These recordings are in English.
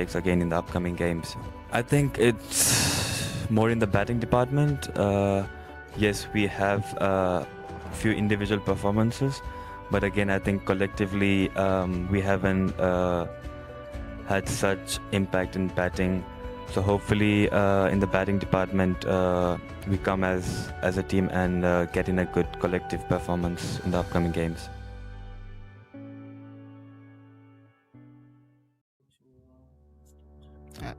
mistakes again in the upcoming games. I think it's more in the batting department. Yes, we have a few individual performances, but again, I think collectively we haven't had such impact in batting. So hopefully in the batting department we come as a team and get in a good collective performance in the upcoming games.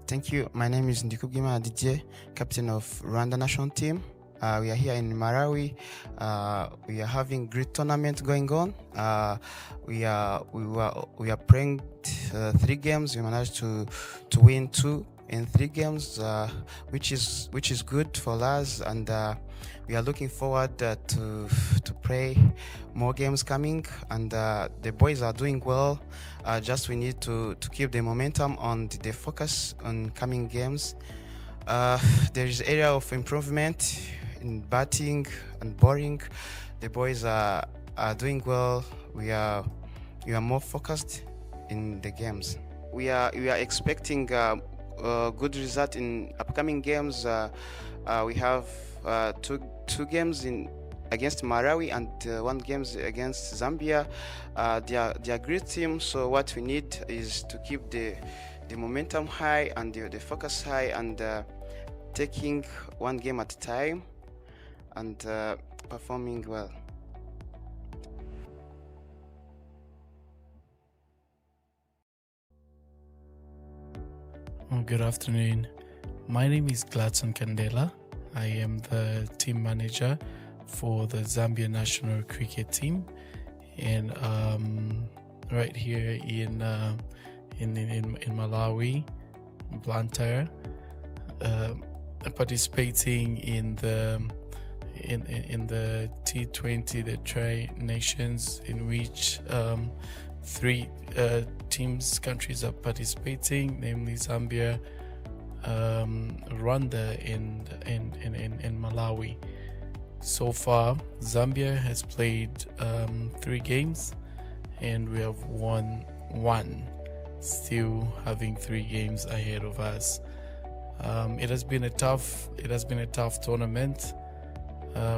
Thank you. My name is Ndikubwimana Didier, captain of Rwanda national team. We are here in Malawi. We are having great tournament going on. We are playing 3 games. We managed to win 2 in 3 games, which is good for us, and we are looking forward to play more games coming. And the boys are doing well. Just we need to keep the momentum on the focus on coming games. There is area of improvement in batting and bowling. The boys are doing well. We are more focused in the games. We are expecting good result in upcoming games. We have 2 games against Malawi and 1 games against Zambia. They are great teams. So what we need is to keep the momentum high and the focus high, and taking 1 game at a time and performing well. Good afternoon. My name is Gladson Kandela. I am the team manager for the Zambia national cricket team, and right here in Malawi, Blantyre, participating in the T20, the Tri-Nations, in which 3 countries are participating, namely Zambia, Rwanda, and Malawi. So far, Zambia has played 3 games, and we have won 1, still having 3 games ahead of us. It has been a tough tournament.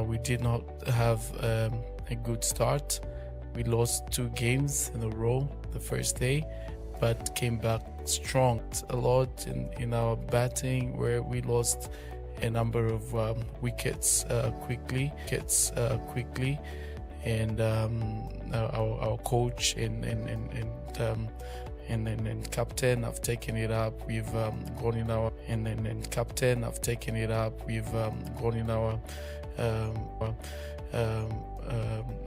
We did not have a good start. We lost 2 games in a row the first day, but came back strong. A lot in our batting, where we lost a number of wickets quickly, and our coach and captain have taken it up. We've gone in our captain have taken it up. We've gone in our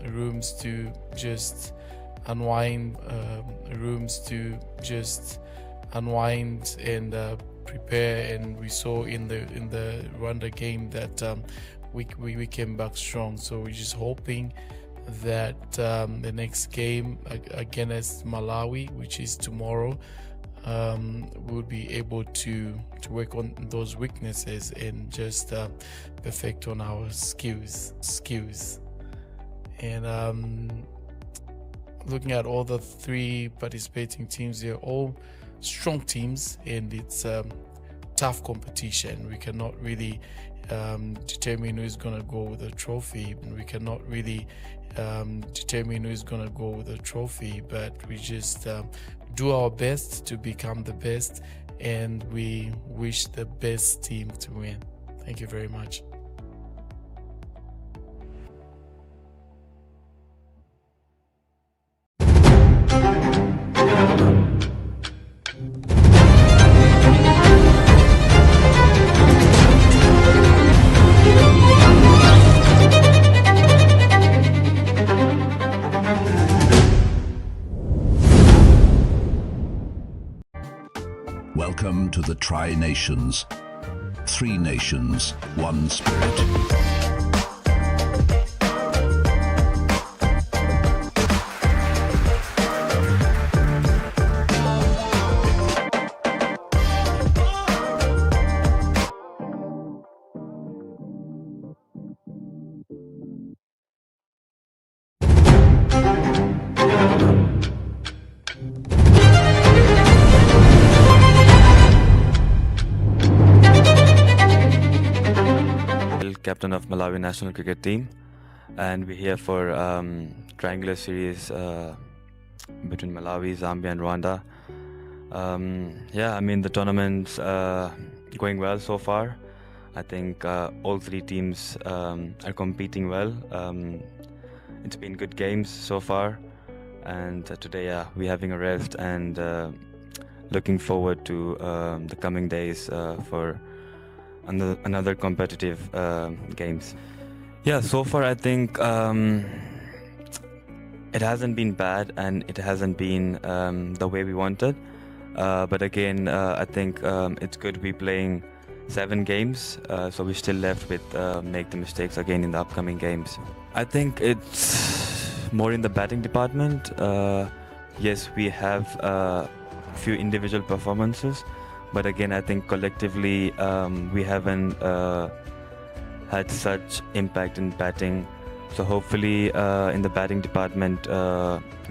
rooms to just unwind, and prepare. And we saw in the Rwanda game that we came back strong. So we're just hoping that the next game against Malawi, which is tomorrow, we'll be able to work on those weaknesses and just perfect on our skills. And looking at all the 3 participating teams, they're all strong teams, and it's tough competition. We cannot really determine who's going to go with the trophy. But we just do our best to become the best, and we wish the best team to win. Thank you very much. Welcome to the Tri-Nations. 3 nations, 1 spirit. captain of Malawi national cricket team, and we're here for triangular series between Malawi, Zambia, and Rwanda. The tournament's going well so far. I think all three teams are competing well. It's been good games so far, and today we're having a rest and looking forward to the coming days for another competitive games. Yeah, so far I think it hasn't been bad and it hasn't been the way we wanted. But again, I think it's good we're playing 7 games, so we're still left with make the mistakes again in the upcoming games. I think it's more in the batting department. Yes, we have a few individual performances, but again, I think collectively we haven't had such impact in batting. So hopefully in the batting department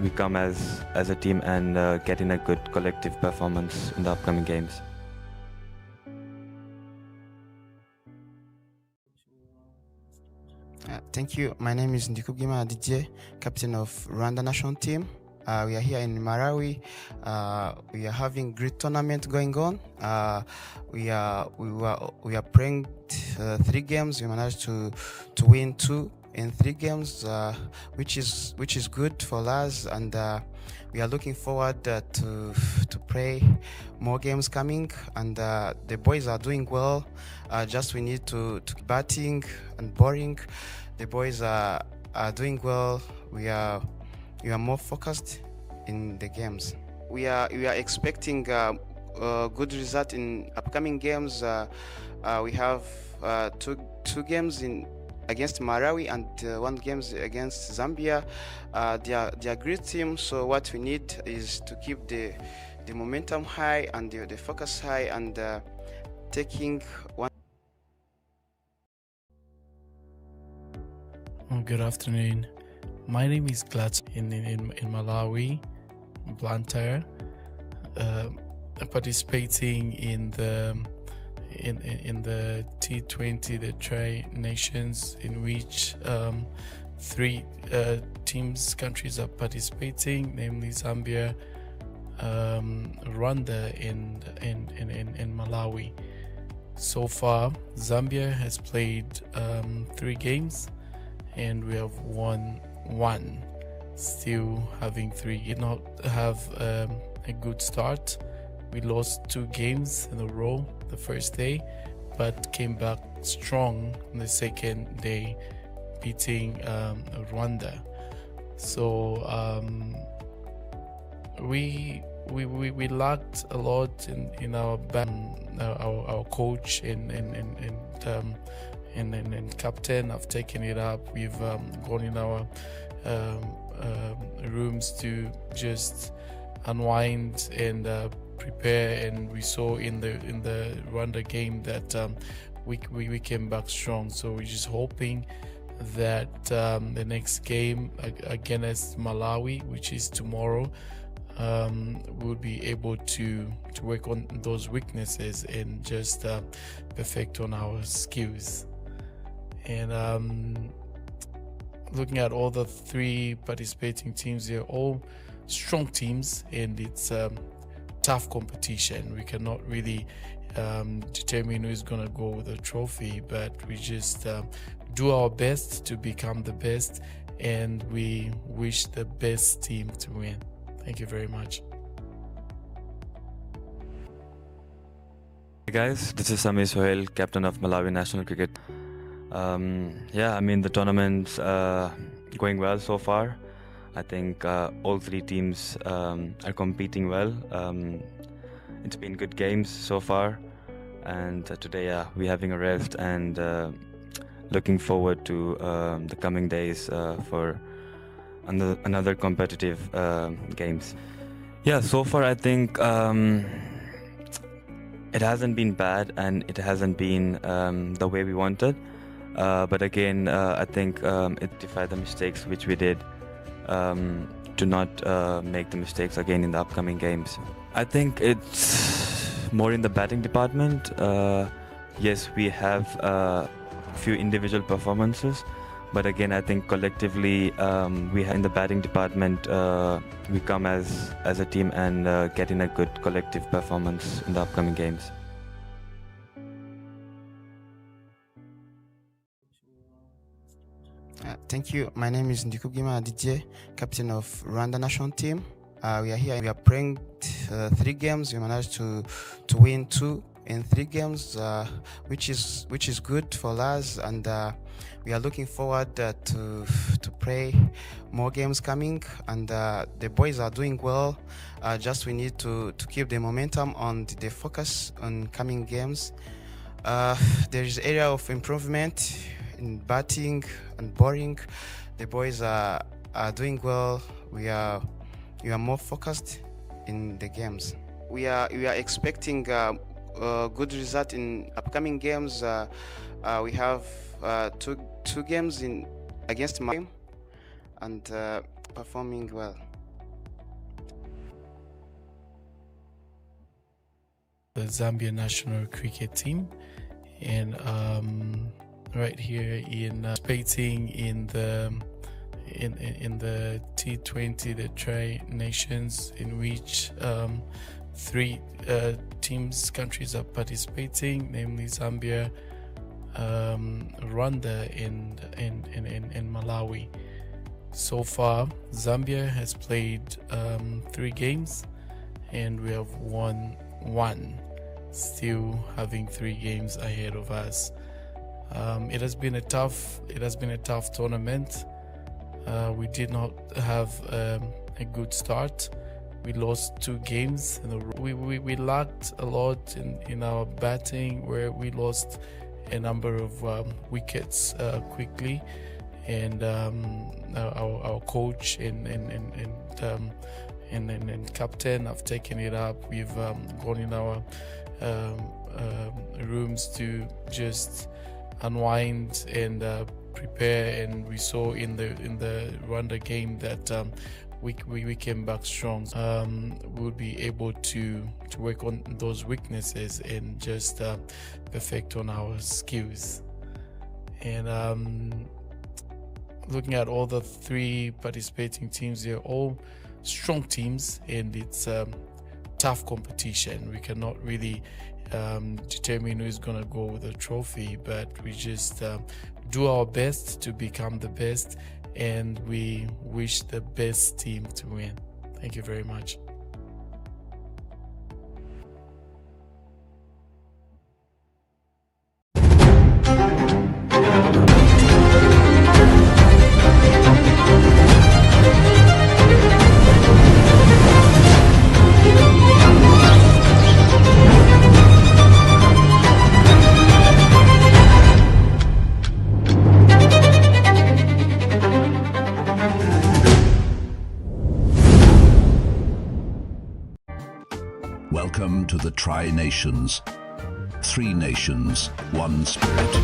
we come as a team and get in a good collective performance in the upcoming games. Thank you. My name is Ndikubgima DJ, captain of RWANDA national team. We are here in Malawi. We are having great tournament going on. We are playing 3 games. We managed to win 2 in 3 games, which is good for us, and we are looking forward to play more games coming. And the boys are doing well. Just we need to keep batting and bowling. The boys are doing well. We are more focused in the games. We are expecting good result in upcoming games. We have 2 games against Malawi and 1 game against Zambia. They are great team. So what we need is to keep the momentum high and the focus high, and taking one. Good afternoon. My name is Glad in Malawi, Blantyre, participating in the T20, the Tri Nations, in which 3 countries are participating, namely Zambia, Rwanda, and Malawi. So far, Zambia has played 3 games, and we have won 1. Still having 3, did not have a good start. We lost 2 games in a row the first day, but came back strong on the second day, beating Rwanda. So we lacked a lot in our our coach and captain have taken it up. We've gone in our rooms to just unwind and prepare, and we saw in the Rwanda game that we came back strong. So we're just hoping that the next game against Malawi, which is tomorrow, we'll be able to work on those weaknesses and just perfect on our skills. And looking at all the 3 participating teams, they're all strong teams, and it's tough competition. We cannot really determine who's going to go with the trophy, but we just do our best to become the best, and we wish the best team to win. Thank you very much. Hey guys, this is Samir Sohail, captain of Malawi national cricket. The tournament's going well so far. I think all 3 teams are competing well. It's been good games so far, and today we're having a rest and looking forward to the coming days for another competitive games. Yeah, so far I think it hasn't been bad and it hasn't been the way we wanted. But again, I think it rectified the mistakes which we did to not make the mistakes again in the upcoming games. I think it's more in the batting department. Yes, we have a few individual performances, but again, I think collectively we have in the batting department we come as a team and get in a good collective performance in the upcoming games. Thank you. My name is Ndikubgima Aditye, captain of Rwanda national team. We are here. We are playing 3 games. We managed to win 2 in 3 games, which is good for us, and we are looking forward to play more games coming. And the boys are doing well. Just we need to keep the momentum on the focus on coming games. There is area of improvement in batting and bowling. The boys are doing well. We are more focused in the games. We are expecting good result in upcoming games. We have 2 games in against Malawi and performing well. The Zambia national cricket team, and right here in participating in the T20, the Tri Nations, in which 3 countries are participating, namely Zambia, Rwanda, and Malawi. So far, Zambia has played 3 games, and we have won 1, still having 3 games ahead of us. It has been a tough tournament. We did not have a good start. We lost 2 games in a row. We lacked a lot in our batting, where we lost a number of wickets quickly, and our coach and captain have taken it up. We've gone in our rooms to just unwind and prepare, and we saw in the Rwanda game that we came back strong. We'll be able to work on those weaknesses and just perfect on our skills. And looking at all the 3 participating teams, they're all strong teams, and it's tough competition. We cannot really determine who's going to go with the trophy, but we just do our best to become the best, and we wish the best team to win. Thank you very much. Welcome to the Tri Nations. 3 nations, 1 spirit.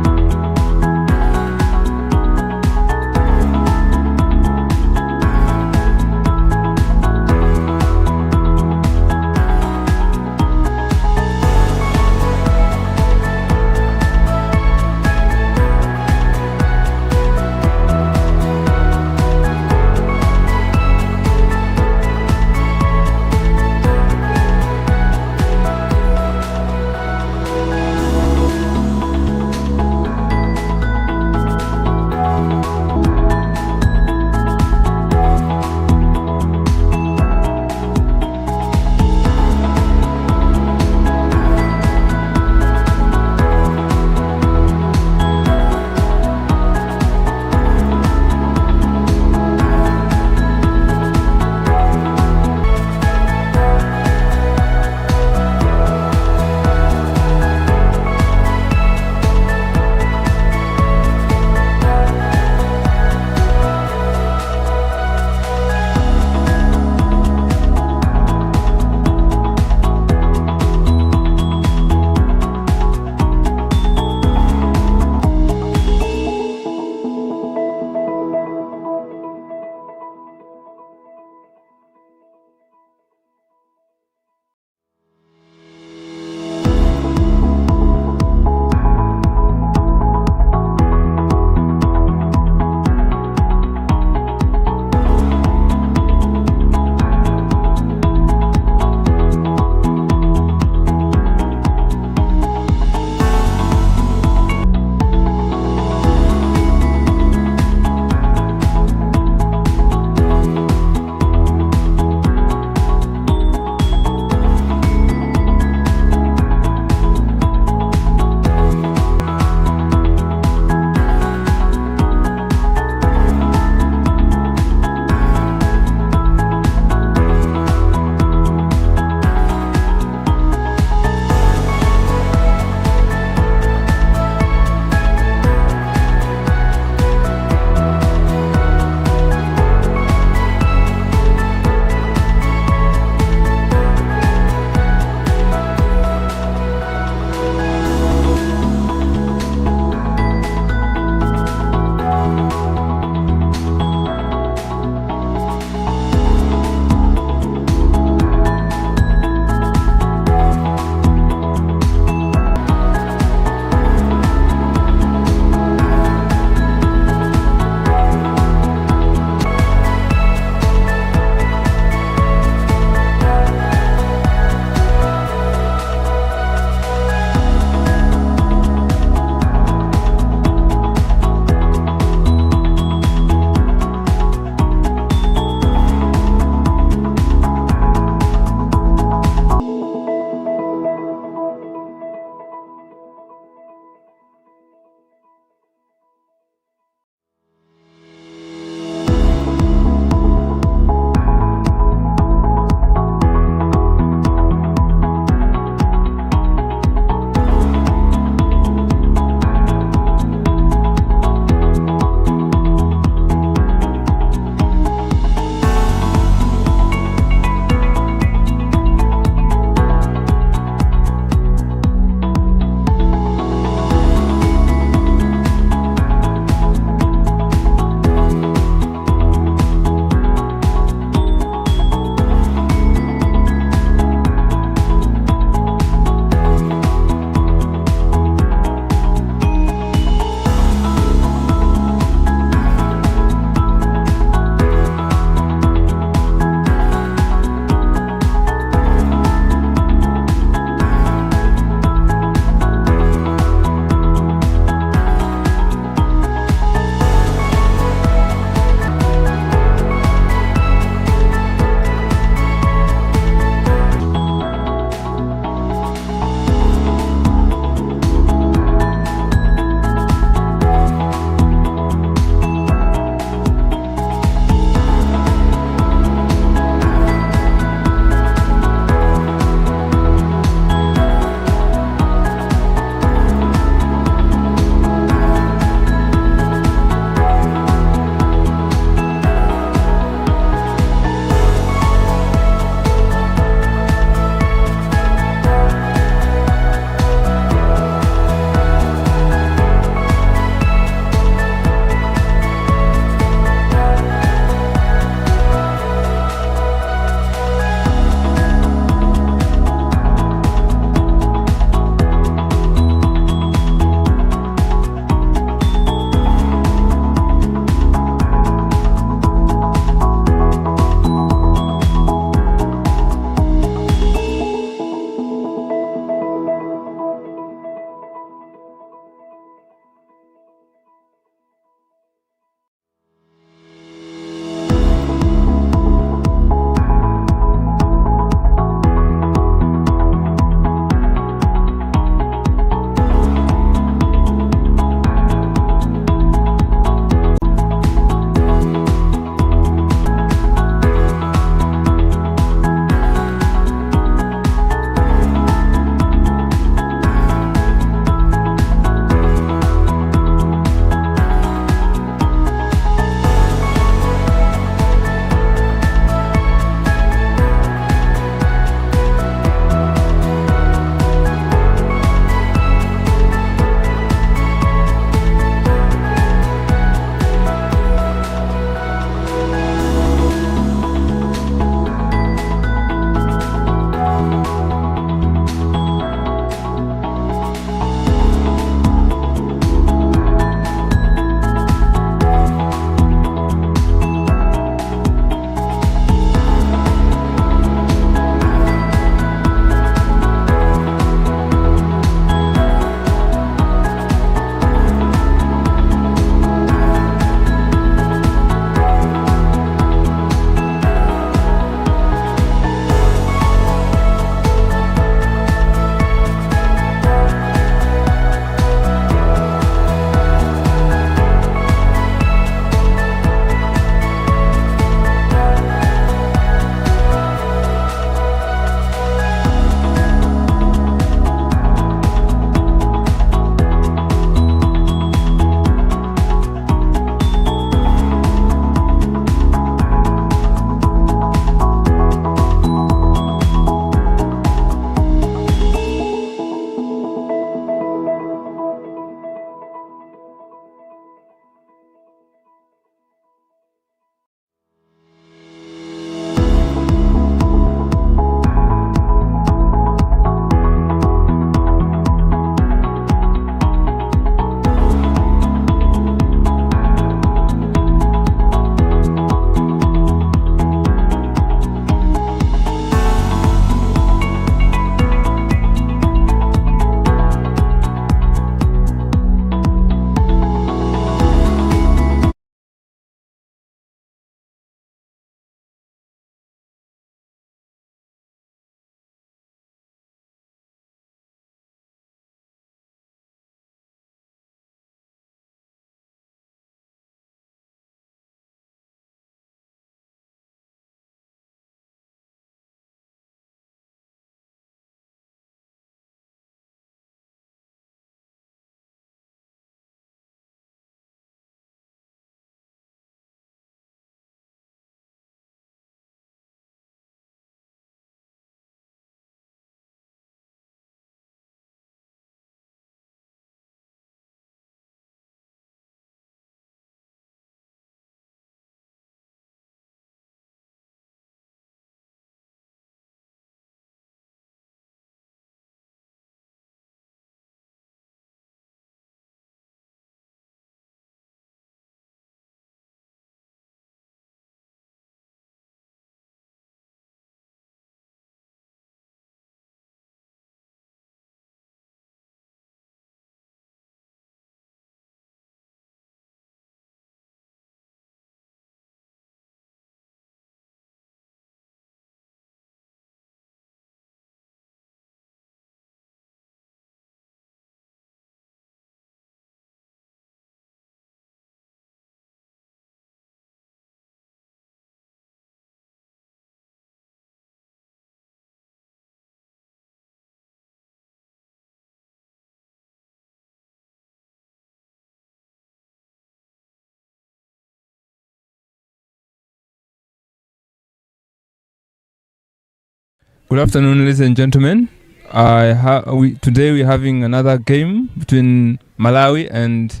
Good afternoon, ladies and gentlemen. Today we're having another game between Malawi and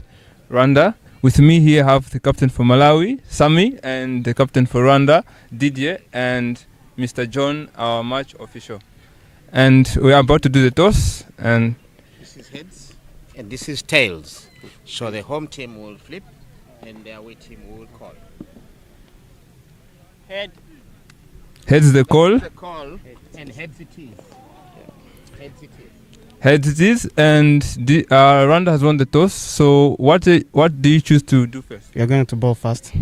Rwanda. With me here, I have the captain for Malawi, Sami, and the captain for Rwanda, Didier, and Mr. John, our match official. And we are about to do the toss. And this is heads, and this is tails. So the home team will flip, and the away team will call. Heads the call. The call, and heads it is. Heads it is. Heads it is, and Rwanda has won the toss. So what do you choose to do first? We are going to ball first.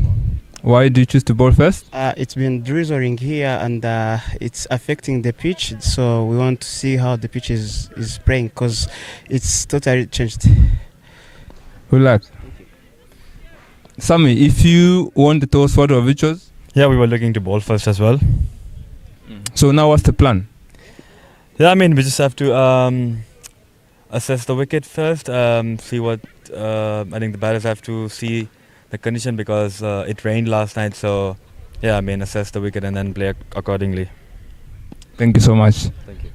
Why do you choose to ball first? It's been drizzling here, and it's affecting the pitch. So we want to see how the pitch is playing, because it's totally changed. Good luck. Sami, if you won the toss, what have you chose? Yeah, we were looking to ball first as well. So now what's the plan? Yeah, I mean, we just have to assess the wicket first, see what, I think the batters have to see the condition, because it rained last night. So, yeah, I mean, assess the wicket and then play accordingly. Thank you so much. Thank you.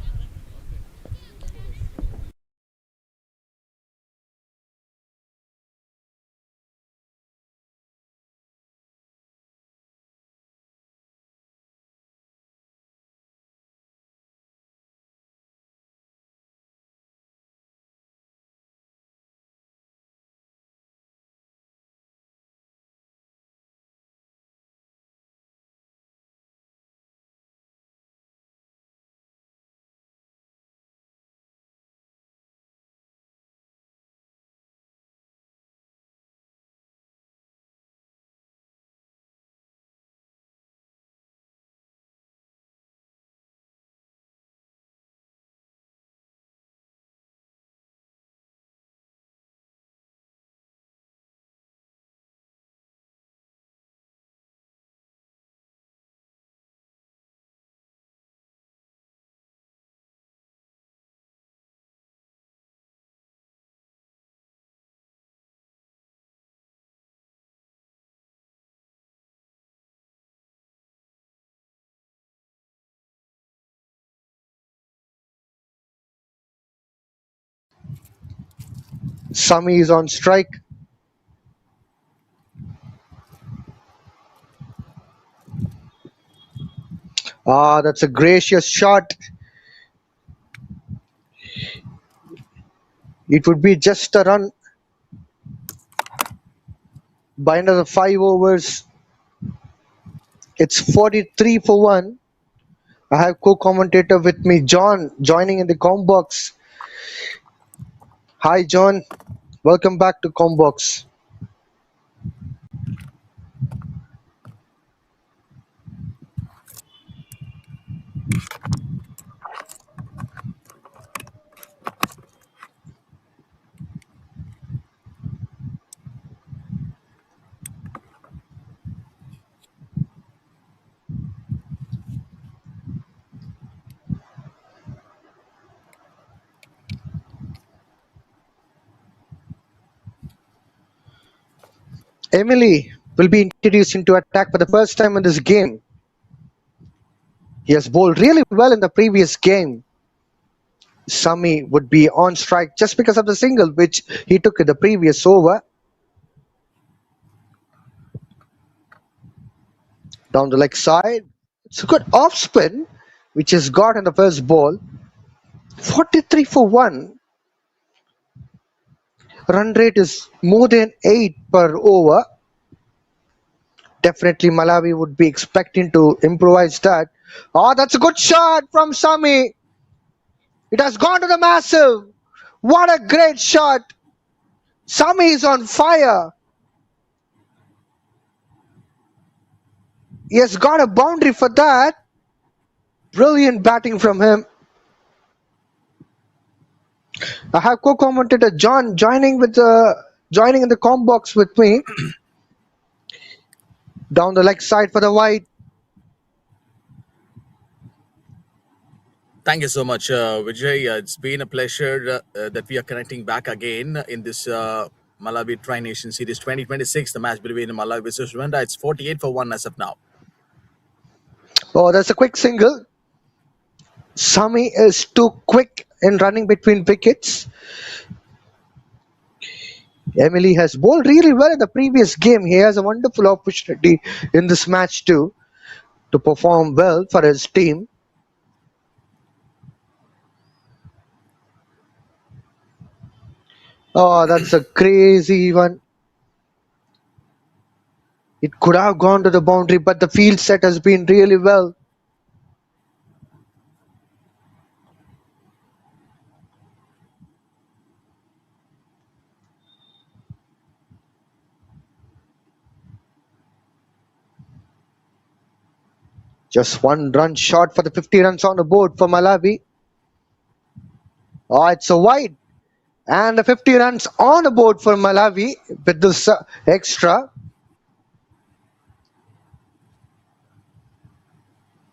Sami is on strike. That's a gracious shot. It would be just a run by another 5 overs. It's 43 for 1. I have co-commentator with me, John, joining in the Combox. Hi, John. Welcome back to Combox. Emily will be introduced into attack for the first time in this game. He has bowled really well in the previous game. Sami would be on strike just because of the single which he took in the previous over. Down the leg side. It's a good off spin which is got in the first ball. 43 for 1. Run rate is more than 8 per over. Definitely Malawi would be expecting to improvise that. That's a good shot from Sami. It has gone to the massive. What a great shot. Sami is on fire. He has got a boundary for that. Brilliant batting from him. I have co-commentator John joining in the com box with me. Down the leg side for the wide. Thank you so much, Vijay. It's been a pleasure that we are connecting back again in this Malawi Tri-Nation Series 2026, the match between Malawi versus Rwanda. It's 48 for 1 as of now. That's a quick single. Sami is too quick in running between wickets. Emily has bowled really well in the previous game. He has a wonderful opportunity in this match too to perform well for his team. Oh, that's a crazy one. It could have gone to the boundary, but the field set has been really well. Just one run short for the 50 runs on the board for Malawi. Oh, it's a wide. And the 50 runs on the board for Malawi with this extra.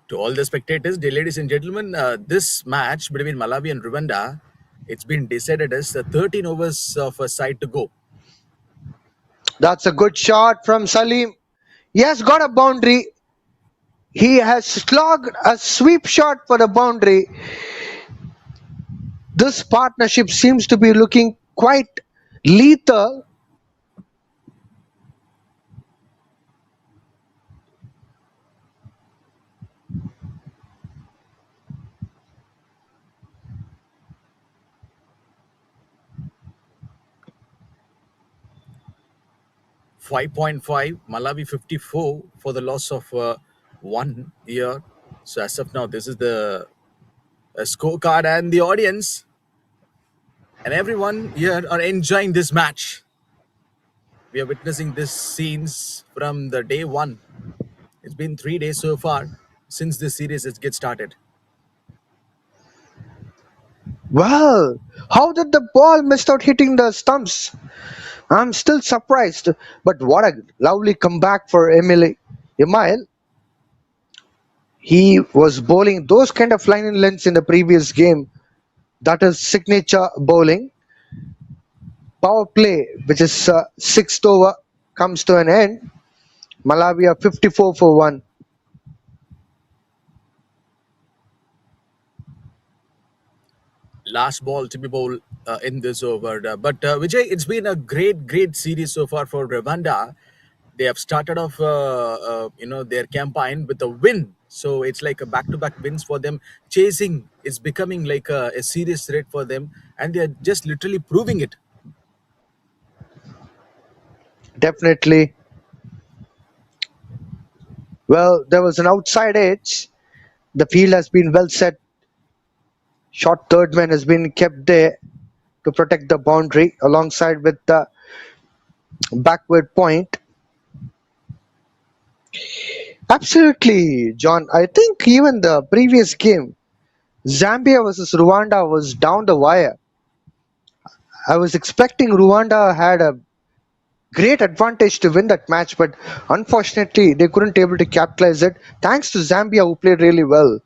To all the spectators, dear ladies and gentlemen, this match between Malawi and Rwanda, it's been decided as 13 overs of a side to go. That's a good shot from Salim. He has got a boundary. He has slogged a sweep shot for the boundary. This partnership seems to be looking quite lethal. .5, Malawi 54 for the loss of 1 year. So as of now, this is the scorecard, and the audience and everyone here are enjoying this match. We are witnessing these scenes from the day one. It's been 3 days so far since this series has get started. Well, how did the ball miss out hitting the stumps? I'm still surprised, but what a lovely comeback for Emile. He was bowling those kind of line and lengths in the previous game. That is signature bowling. Power play, which is sixth over, comes to an end. Malawi are 54 for 1. Last ball to be bowled in this over. But Vijay, it's been a great series so far for Rwanda. They have started off, their campaign with a win. So it's like a back-to-back wins for them. Chasing is becoming like a serious threat for them, and they are just literally proving it. Definitely. Well, there was an outside edge. The field has been well set. Short third man has been kept there to protect the boundary alongside with the backward point. Absolutely, John. I think even the previous game, Zambia versus Rwanda, was down the wire. I was expecting Rwanda had a great advantage to win that match, but unfortunately they couldn't able to capitalize it. Thanks to Zambia, who played really well.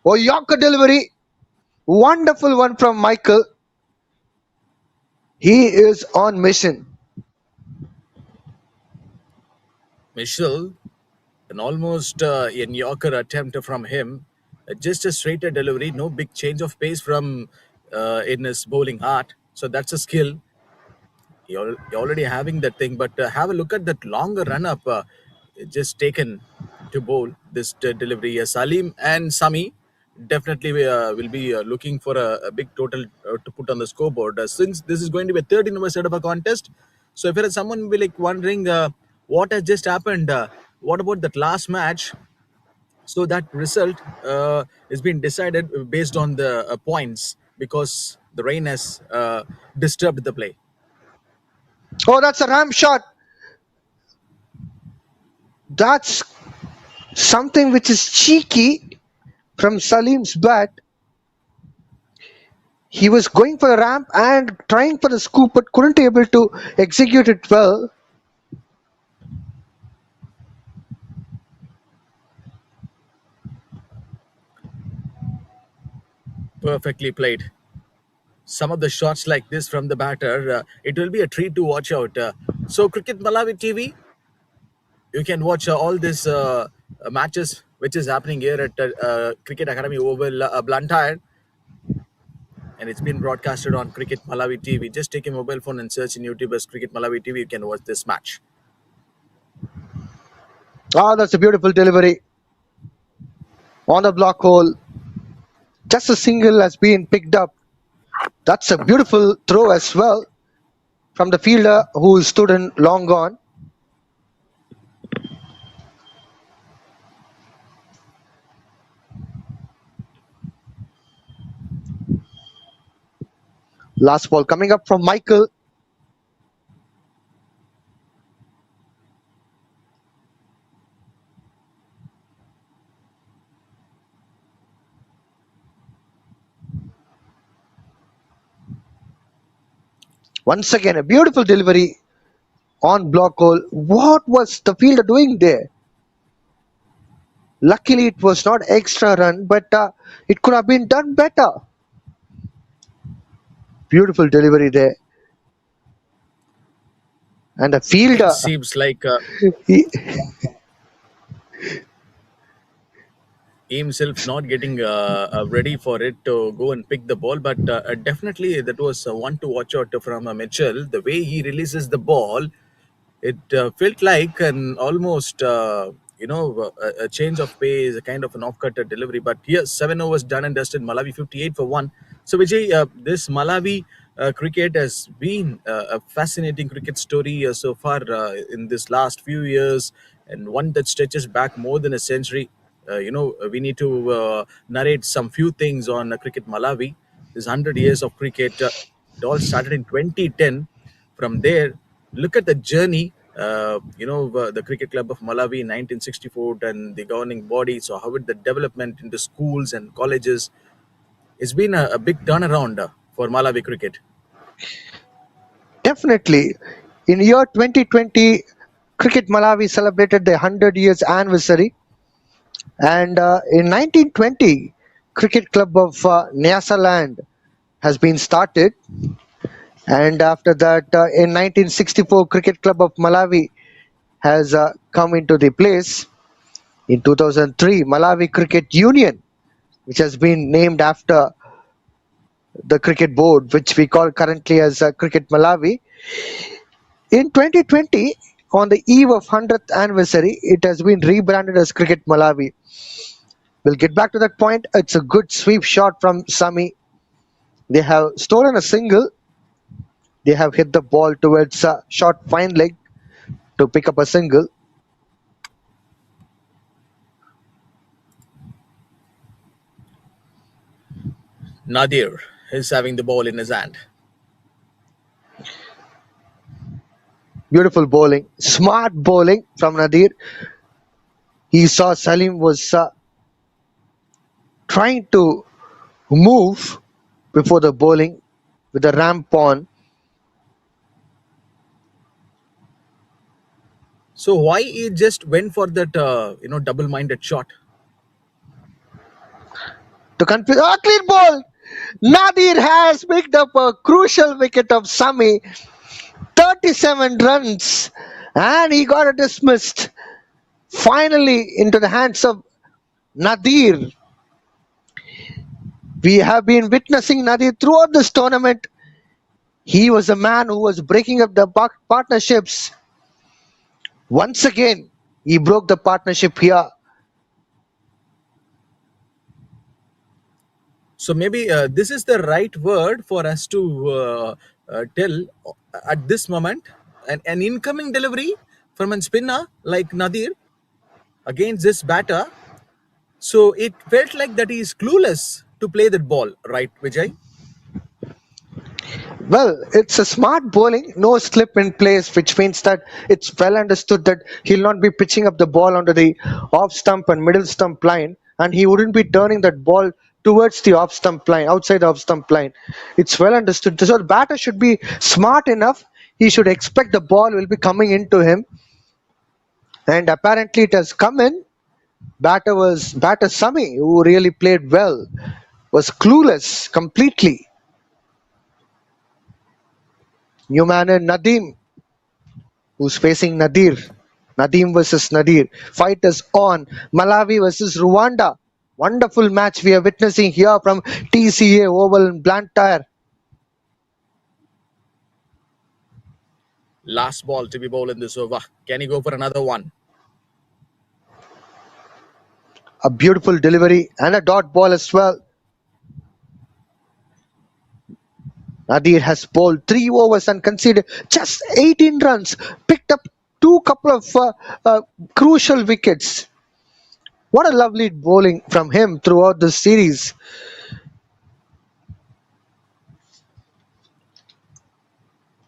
Oh, Yorker delivery. Wonderful one from Michael. He is on mission. Michel, an almost an Yorker attempt from him. Just a straighter delivery, no big change of pace from in his bowling art. So that's a skill. You're already having that thing, but have a look at that longer run up just taken to bowl this delivery. Salim and Sami definitely will be looking for a big total to put on the scoreboard, since this is going to be a 13 over set of a contest. So if there is someone be like wondering what has just happened, what about that last match? So that result is being decided based on the points, because the rain has disturbed the play. Oh, that's a ram shot. That's something which is cheeky from Salim's bat. He was going for the ramp and trying for the scoop, but couldn't able to execute it well. Perfectly played. Some of the shots like this from the batter, it will be a treat to watch out. So Cricket Malawi TV, you can watch all these matches which is happening here at Cricket Academy Oval, Blantyre. And it's been broadcasted on Cricket Malawi TV. Just take a mobile phone and search in YouTube as Cricket Malawi TV. You can watch this match. Oh, that's a beautiful delivery on the block hole. Just a single has been picked up. That's a beautiful throw as well from the fielder who stood in long gone. Last ball coming up from Michael. Once again, a beautiful delivery on block hole. What was the fielder doing there? Luckily, it was not extra run, but it could have been done better. Beautiful delivery there. And the fielder, It seems like he, he himself not getting ready for it to go and pick the ball, but definitely that was one to watch out from Mitchell. The way he releases the ball, it felt like an almost a change of pace, a kind of an off-cut delivery. But here, 7 overs done and dusted. Malawi 58 for 1. So Vijay, this Malawi cricket has been a fascinating cricket story so far in this last few years, and one that stretches back more than a century. We need to narrate some few things on Cricket Malawi. This 100 years of cricket, it all started in 2010. From there, look at the journey. The Cricket Club of Malawi in 1964 and the governing body. So how would the development into schools and colleges? It's been a big turnaround for Malawi cricket. definitely, in year 2020, Cricket Malawi celebrated the 100 years anniversary. And in 1920, Cricket Club of Nyasaland has been started. And after that, in 1964, Cricket Club of Malawi has come into the place. In 2003, Malawi Cricket Union, which has been named after the cricket board, which we call currently as Cricket Malawi. In 2020, on the eve of 100th anniversary, it has been rebranded as Cricket Malawi. We'll get back to that point. It's a good sweep shot from Sami. They have stolen a single. They have hit the ball towards a short fine leg to pick up a single. Nadir is having the ball in his hand. Beautiful bowling. Smart bowling from Nadir. He saw Salim was trying to move before the bowling with the ramp on. So why he just went for that double-minded shot? To confuse. Oh, clean ball! Nadir has picked up a crucial wicket of Sami. 37 runs. And he got it dismissed. Finally into the hands of Nadir. We have been witnessing Nadir throughout this tournament. He was a man who was breaking up the partnerships. Once again, he broke the partnership here. So maybe this is the right word for us to tell at this moment. An incoming delivery from a spinner like Nadir against this batter. So it felt like that he is clueless to play that ball, right, Vijay? Well, it's a smart bowling, no slip in place, which means that it's well understood that he'll not be pitching up the ball onto the off stump and middle stump line, and he wouldn't be turning that ball towards the off stump line, outside the off stump line. It's well understood. So the batter should be smart enough. He should expect the ball will be coming into him, and apparently it has come in. Batter Sami, who really played well, was clueless completely. New man Nadim, who's facing Nadir. Nadim versus Nadir. Fight is on. Malawi versus Rwanda. Wonderful match we are witnessing here from TCA Oval in Blantyre. Last ball to be bowled in this over. Can he go for another one? A beautiful delivery and a dot ball as well. Nadir has bowled 3 overs and conceded just 18 runs. Picked up couple of crucial wickets. What a lovely bowling from him throughout the series.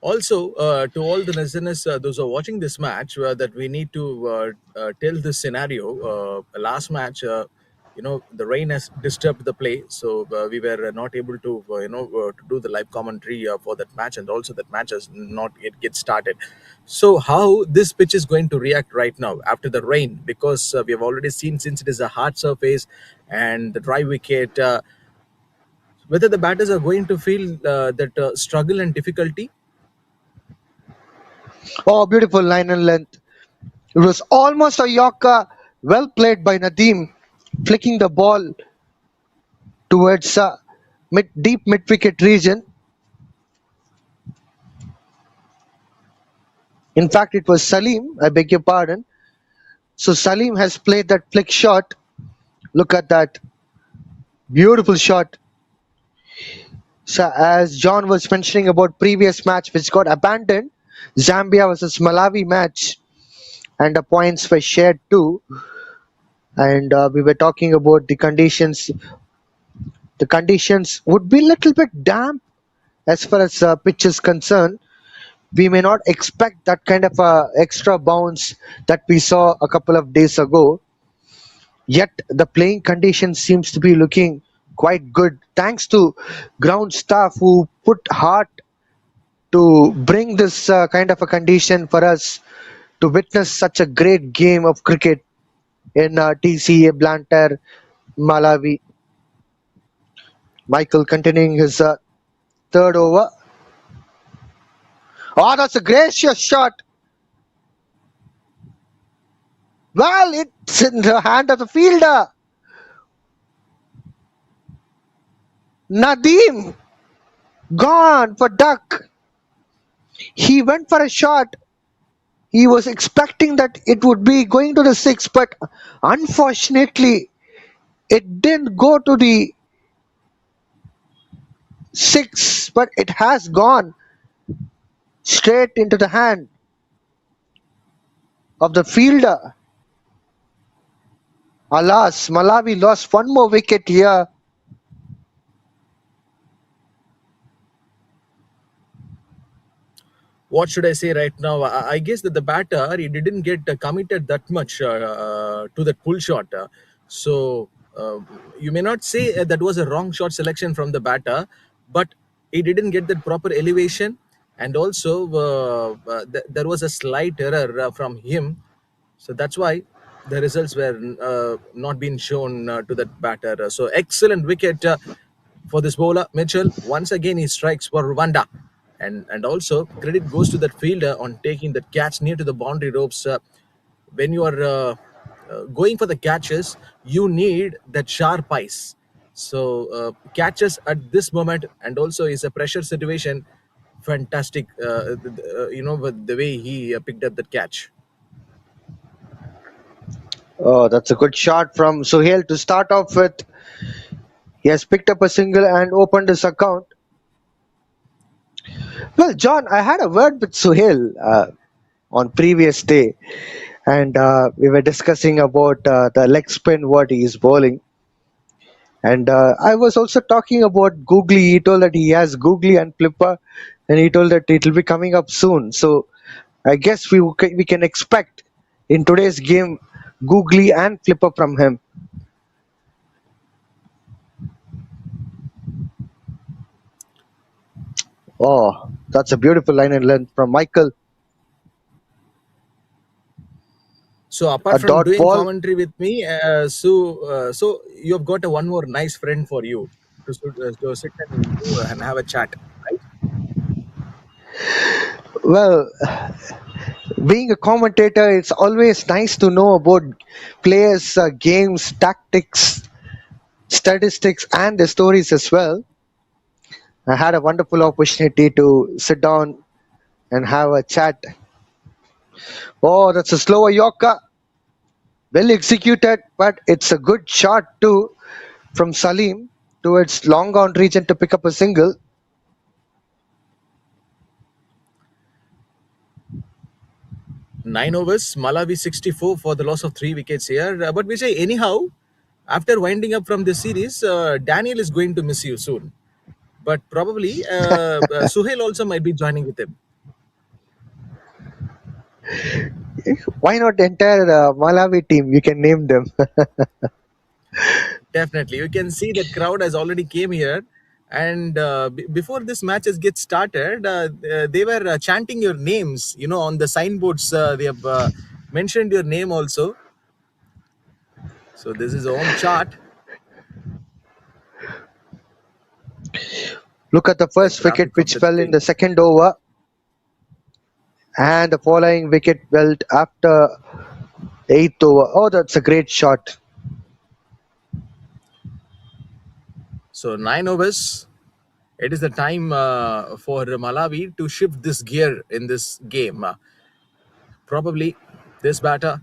Also, to all the listeners, those who are watching this match, that we need to tell this scenario. Last match, the rain has disturbed the play, so we were not able to, to do the live commentary for that match, and also that match has not yet get started. So, how this pitch is going to react right now after the rain? Because we have already seen, since it is a hard surface and the dry wicket, whether the batters are going to feel that struggle and difficulty. Oh, beautiful line and length. It was almost a Yorker. Well played by Nadeem, flicking the ball towards deep mid-wicket region. In fact, it was Salim. I beg your pardon. So Salim has played that flick shot. Look at that. Beautiful shot. So as John was mentioning about previous match which got abandoned, Zambia versus Malawi match, and the points were shared too. And we were talking about the conditions. The conditions would be a little bit damp as far as pitch is concerned. We may not expect that kind of extra bounce that we saw a couple of days ago. Yet the playing conditions seems to be looking quite good thanks to ground staff who put heart to bring this kind of a condition for us to witness such a great game of cricket in TCA Blantyre, Malawi. Michael continuing his third over. Oh, that's a gracious shot. Well, it's in the hand of the fielder. Nadeem gone for duck. He went for a shot. He was expecting that it would be going to the six, but unfortunately, it didn't go to the six, but it has gone straight into the hand of the fielder. Alas, Malawi lost one more wicket here. What should I say right now? I guess that the batter, he didn't get committed that much to that pull shot. So you may not say that was a wrong shot selection from the batter, but he didn't get that proper elevation, and also there was a slight error from him. So that's why the results were not being shown to that batter. So excellent wicket for this bowler, Mitchell. Once again, he strikes for Rwanda. And also credit goes to that fielder on taking that catch near to the boundary ropes. When you are going for the catches, you need that sharp eyes. So catches at this moment, and also is a pressure situation. Fantastic, with the way he picked up that catch. Oh, that's a good shot from Suhail to start off with. He has picked up a single and opened his account. Well, John, I had a word with Suhail on previous day, and we were discussing about the leg spin what he is bowling. And I was also talking about Googly. He told that he has Googly and Flipper, and he told that it will be coming up soon. So I guess we can expect in today's game Googly and Flipper from him. Oh, that's a beautiful line and length from Michael. So apart A from dot doing ball. commentary with me, so you have got one more nice friend for you to sit and have a chat, right? Well, being a commentator, it's always nice to know about players, games, tactics, statistics, and the stories as well. I had a wonderful opportunity to sit down and have a chat. Oh, that's a slower Yorker. Well executed, but it's a good shot too from Salim towards long on region to pick up a single. Nine overs, Malawi 64 for the loss of 3 wickets here. But Vijay, anyhow, after winding up from this series, Daniel is going to miss you soon. But probably Suhail also might be joining with him. Why not the entire Malawi team? You can name them. Definitely, you can see the crowd has already came here, and before this matches get started, they were chanting your names. You know, on the signboards, they have mentioned your name also. So this is on chart. Look at the first graphic wicket of which the fell in thing. the second over, and the following wicket fell after 8th over. Oh, that's a great shot. So 9 overs. It is the time for Malawi to shift this gear in this game. Probably this batter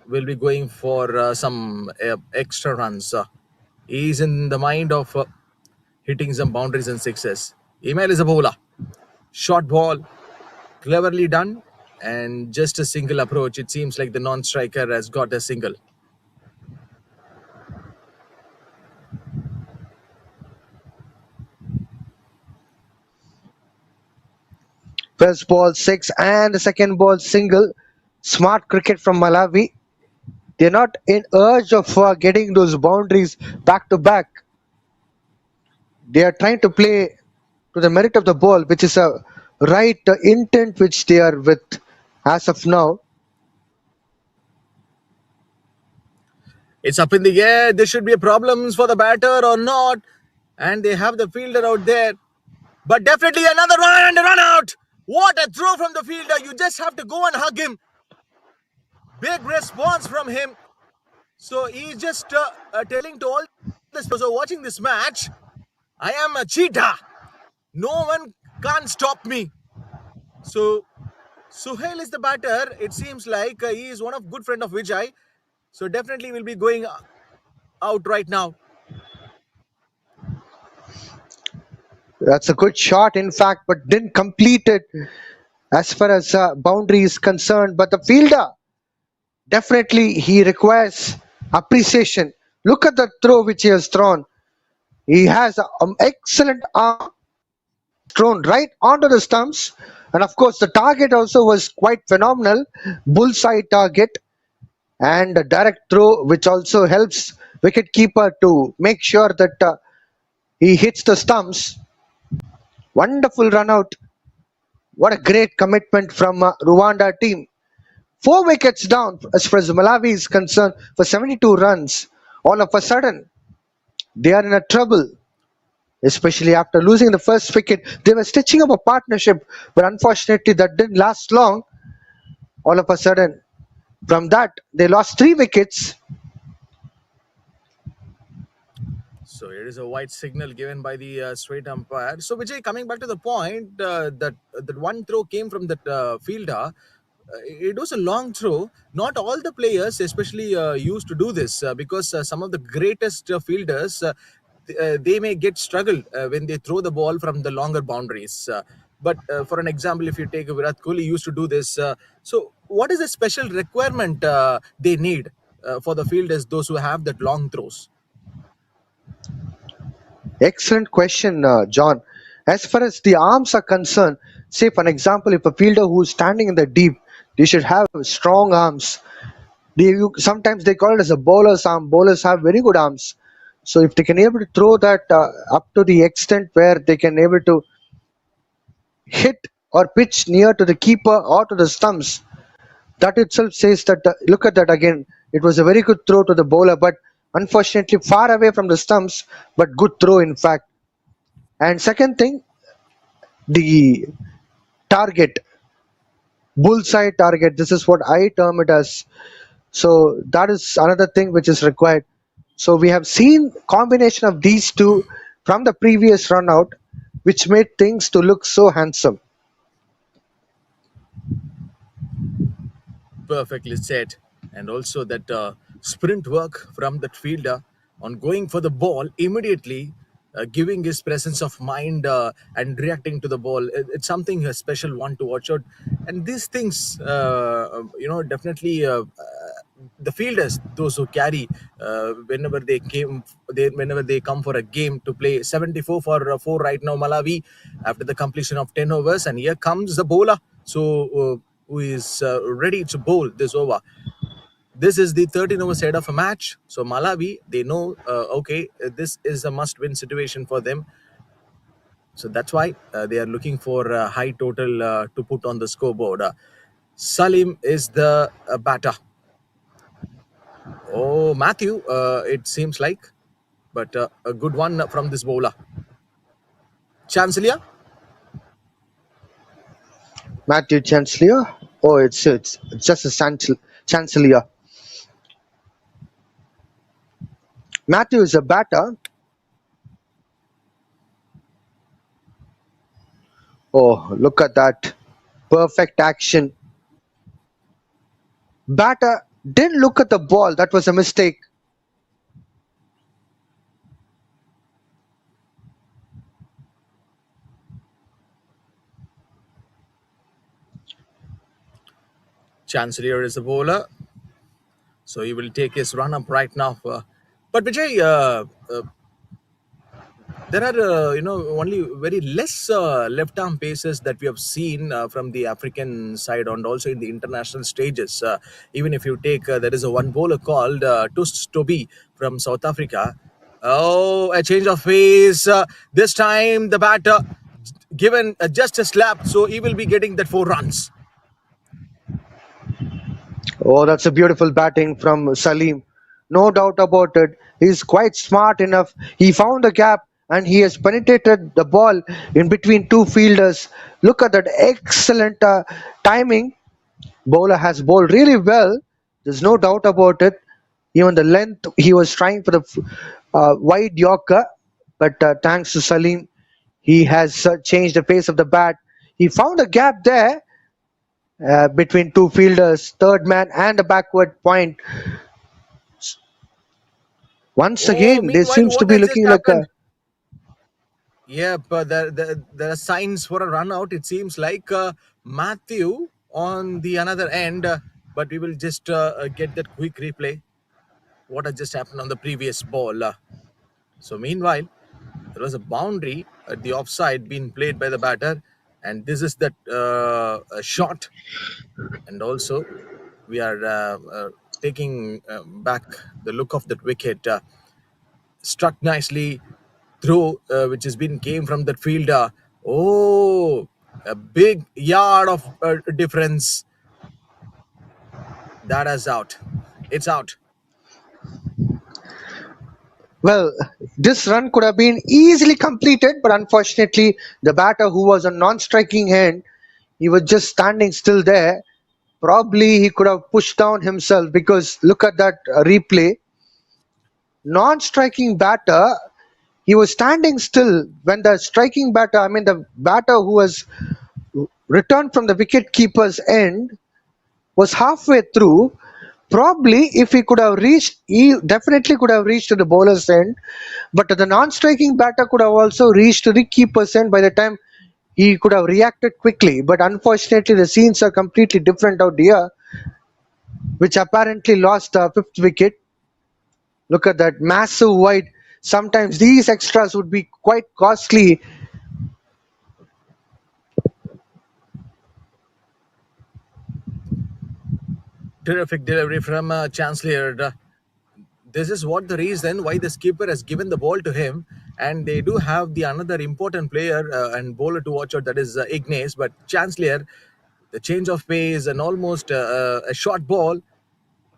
will be going for some extra runs. He's in the mind of hitting some boundaries and sixes. Email is a bowler. Short ball, cleverly done, and just a single approach. It seems like the non-striker has got a single. First ball 6 and the second ball single. Smart cricket from Malawi. They're not in urge of getting those boundaries back to back. They are trying to play to the merit of the ball, which is a right intent which they are with as of now. It's up in the air. There should be problems for the batter or not. And they have the fielder out there. But definitely another run and a run out. What a throw from the fielder. You just have to go and hug him. Big response from him. So he's just telling to all the people who are watching this match, I am a cheetah. No one can't stop me. So Suhail is the batter. It seems like he is one of good friend of Vijay. So definitely will be going out right now. That's a good shot, in fact, but didn't complete it as far as boundary is concerned. But the fielder, definitely he requires appreciation. Look at the throw which he has thrown. He has an excellent arm thrown right onto the stumps. And of course, the target also was quite phenomenal. Bullseye target and a direct throw, which also helps wicketkeeper to make sure that he hits the stumps. Wonderful run out. What a great commitment from Rwanda team. 4 wickets down as far as Malawi is concerned for 72 runs. All of a sudden, they are in a trouble. Especially after losing the first wicket, they were stitching up a partnership, but unfortunately that didn't last long. All of a sudden, from that, they lost 3 wickets. So it is a white signal given by the straight umpire. So Vijay, coming back to the point that one throw came from that fielder. It was a long throw. Not all the players, especially used to do this because some of the greatest fielders, they may get struggled when they throw the ball from the longer boundaries. But for an example, if you take Virat Kohli used to do this. So what is the special requirement they need for the fielders, those who have that long throws? Excellent question, John. As far as the arms are concerned, say for an example, if a fielder who's standing in the deep, they should have strong arms. Sometimes they call it as a bowler's arm. Bowlers have very good arms. So if they can able to throw that up to the extent where they can able to hit or pitch near to the keeper or to the stumps, that itself says that look at that again. It was a very good throw to the bowler, but unfortunately far away from the stumps, but good throw in fact. And second thing, the target. bullseye target. This is what I term it as. So that is another thing which is required. So we have seen combination of these two from the previous run out, which made things to look so handsome. Perfectly said. And also that sprint work from that fielder on going for the ball immediately, giving his presence of mind and reacting to the ball. It's something a special one to watch out. And these things, definitely the fielders, those who carry, whenever they come for a game to play 74 for 4 right now, Malawi, after the completion of 10 overs. And here comes the bowler. So, who is ready to bowl this over. This is the 13 over side of a match. So Malawi, they know, this is a must-win situation for them. So that's why they are looking for a high total to put on the scoreboard. Salim is the batter. Oh, Matthew, it seems like, but a good one from this bowler. Chancellor. Matthew Chancellor. Oh, it's just a Chancellor. Matthew is a batter. Oh, look at that. Perfect action. Batter didn't look at the ball. That was a mistake. Chancellor is a bowler. So he will take his run up right now. But Vijay, there are only very less left arm paces that we have seen from the African side and also in the international stages. Even if you take there is a one bowler called Tust Toby from South Africa. Oh, a change of pace. This time the batter given just a slap, so he will be getting that 4 runs. Oh, that's a beautiful batting from Salim. No doubt about it. He's quite smart enough. He found the gap and he has penetrated the ball in between two fielders. Look at that excellent timing. Bowler has bowled really well. There's no doubt about it. Even the length, he was trying for the wide Yorker, but thanks to Salim, he has changed the pace of the bat. He found a gap there between two fielders, third man and a backward point. Once Oh, again, there meanwhile, seems to what be has just looking like happened? a. Yeah, but there are signs for a run out. It seems like Matthew on the another end, but we will just get that quick replay. What has just happened on the previous ball? So meanwhile, there was a boundary at the offside being played by the batter, and this is that a shot. And also, we are taking back the look of that wicket. Struck nicely through, which has been came from that fielder. Oh, a big yard of difference. That is out. It's out. Well, this run could have been easily completed, but unfortunately, the batter who was a non-striking hand, he was just standing still there. Probably he could have pushed down himself because look at that replay. Non-striking batter, he was standing still when the striking batter, I mean the batter who was returned from the wicket keeper's end, was halfway through. Probably if he could have reached, he definitely could have reached to the bowler's end, but the non-striking batter could have also reached to the keeper's end by the time he could have reacted quickly. But unfortunately, the scenes are completely different out here, which apparently lost the fifth wicket. Look at that massive wide. Sometimes these extras would be quite costly. Terrific delivery from Chancellor. This is what the reason why the skipper has given the ball to him, and they do have the another important player and bowler to watch out, that is Ignace. But Chancellor, the change of pace and almost a short ball,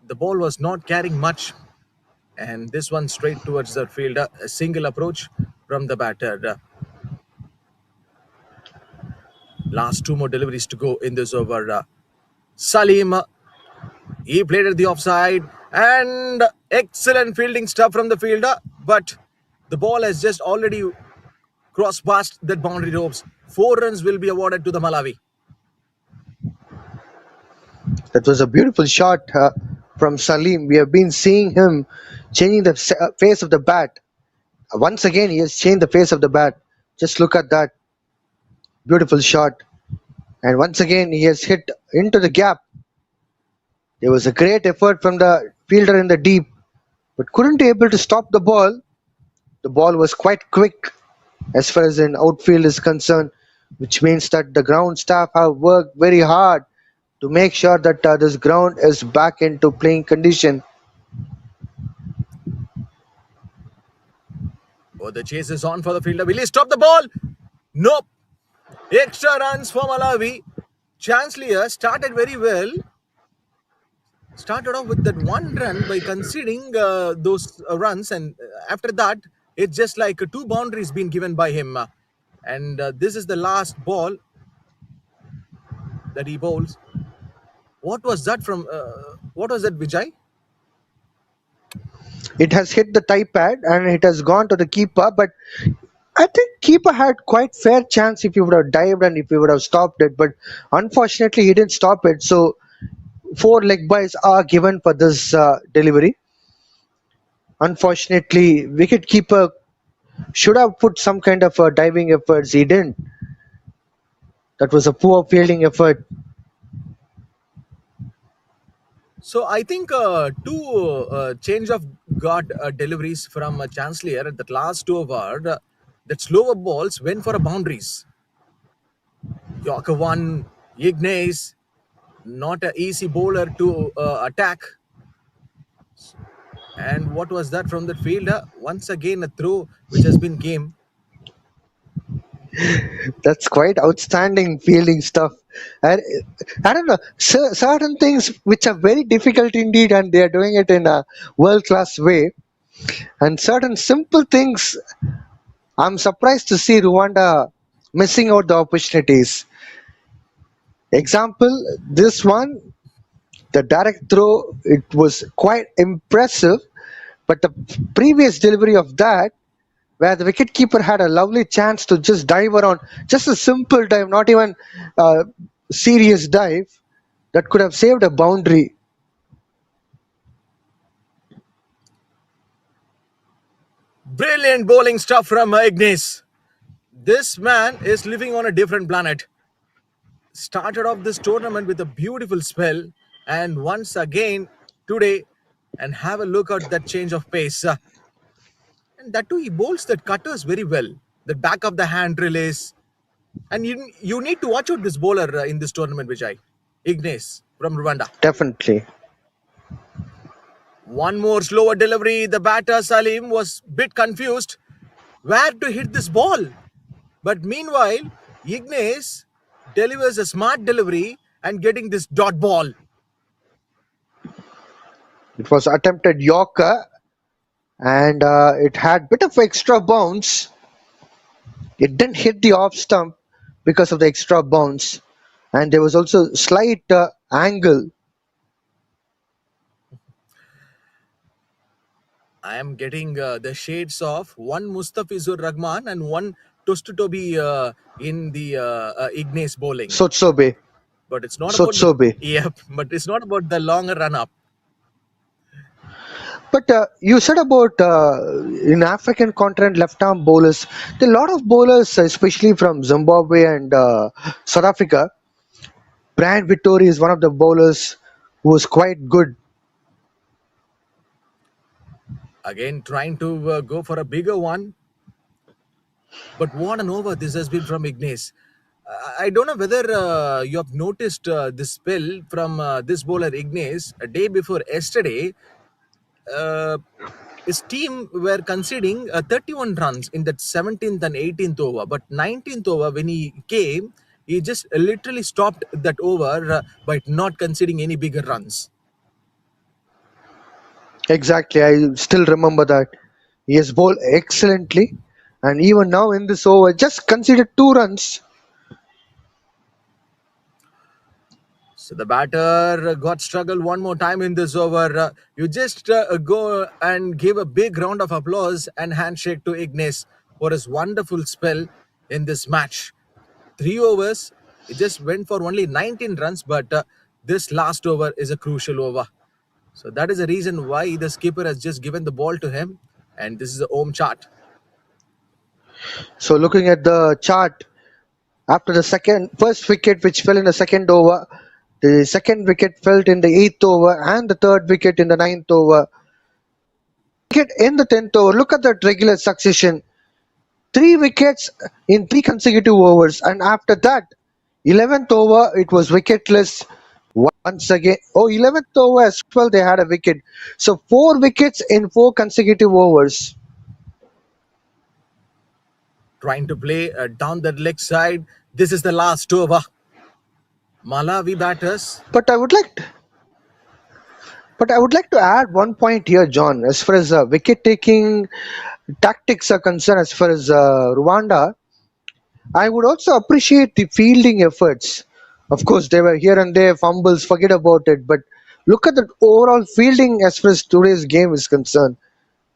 the ball was not carrying much, and this one straight towards the fielder, a single approach from the batter. Last 2 more deliveries to go in this over. Salim, he played at the offside, and excellent fielding stuff from the fielder, but the ball has just already crossed past that boundary ropes. 4 runs will be awarded to the Malawi. That was a beautiful shot from Salim. We have been seeing him changing the face of the bat. Once again, he has changed the face of the bat. Just look at that beautiful shot. And once again, he has hit into the gap. There was a great effort from the fielder in the deep, but couldn't be able to stop the ball. The ball was quite quick as far as an outfield is concerned, which means that the ground staff have worked very hard to make sure that this ground is back into playing condition. Oh, the chase is on for the fielder. Will he stop the ball? Nope. Extra runs for Malawi. Chancellor started very well. Started off with that 1 run by conceding those runs, and after that, it's just like 2 boundaries been given by him. And this is the last ball that he bowls. What was that from? What was that, Vijay? It has hit the tie pad and it has gone to the keeper, but I think keeper had quite fair chance if he would have dived and if he would have stopped it, but unfortunately he didn't stop it. So 4 leg byes are given for this delivery. Unfortunately, wicket keeper should have put some kind of diving efforts. He didn't. That was a poor fielding effort. So I think two change of guard deliveries from Chancellor at that last over. That slower balls went for a boundaries. Yorker one, Ignace, not an easy bowler to attack. And what was that from the fielder? Once again, a throw which has been game. That's quite outstanding fielding stuff. And I don't know, certain things which are very difficult indeed, and they are doing it in a world class way. And certain simple things, I'm surprised to see Rwanda missing out the opportunities. Example, this one, the direct throw, it was quite impressive, but the previous delivery of that, where the wicketkeeper had a lovely chance to just dive around, just a simple dive, not even a serious dive, that could have saved a boundary. Brilliant bowling stuff from Ignace. This man is living on a different planet. Started off this tournament with a beautiful spell, and once again today, and have a look at that change of pace. And that too, he bowls that cutters very well. The back of the hand release. And you need to watch out this bowler in this tournament, Vijay. Ignace from Rwanda. Definitely. One more slower delivery. The batter Salim was a bit confused where to hit this ball. But meanwhile, Ignace delivers a smart delivery and getting this dot ball. It was attempted Yorker, and it had bit of extra bounce. It didn't hit the off stump because of the extra bounce, and there was also slight angle. I am getting the shades of one Mustafizur Rahman and one Tostotobi in the Ignace bowling. Sotsobe. But it's not Sotsobe. about yep, but it's not about the longer run up. But you said about in African continent left-arm bowlers, there are a lot of bowlers, especially from Zimbabwe and South Africa. Brian Vittori is one of the bowlers who was quite good. Again, trying to go for a bigger one. But what an over this has been from Ignace. I don't know whether you have noticed this spell from this bowler Ignace a day before yesterday. His team were conceding 31 runs in that 17th and 18th over, but 19th over when he came, he just literally stopped that over by not conceding any bigger runs. Exactly, I still remember that. He has bowled excellently, and even now in this over, just conceded 2 runs. So the batter got struggled one more time in this over. You just go and give a big round of applause and handshake to Ignace for his wonderful spell in this match. 3 overs, it just went for only 19 runs, but this last over is a crucial over. So that is the reason why the skipper has just given the ball to him, and this is a home chart. So looking at the chart, after the first wicket which fell in the second over, the second wicket fell in the eighth over, and the third wicket in the ninth over. Wicket in the 10th over. Look at that regular succession. 3 wickets in 3 consecutive overs, and after that, 11th over it was wicketless once again. Oh, 11th over as well they had a wicket. So 4 wickets in 4 consecutive overs. Trying to play down the leg side. This is the last over. Malawi batters. But I would like to add one point here, John. As far as wicket taking tactics are concerned, as far as Rwanda, I would also appreciate the fielding efforts. Of course, they were here and there fumbles, forget about it. But look at the overall fielding as far as today's game is concerned.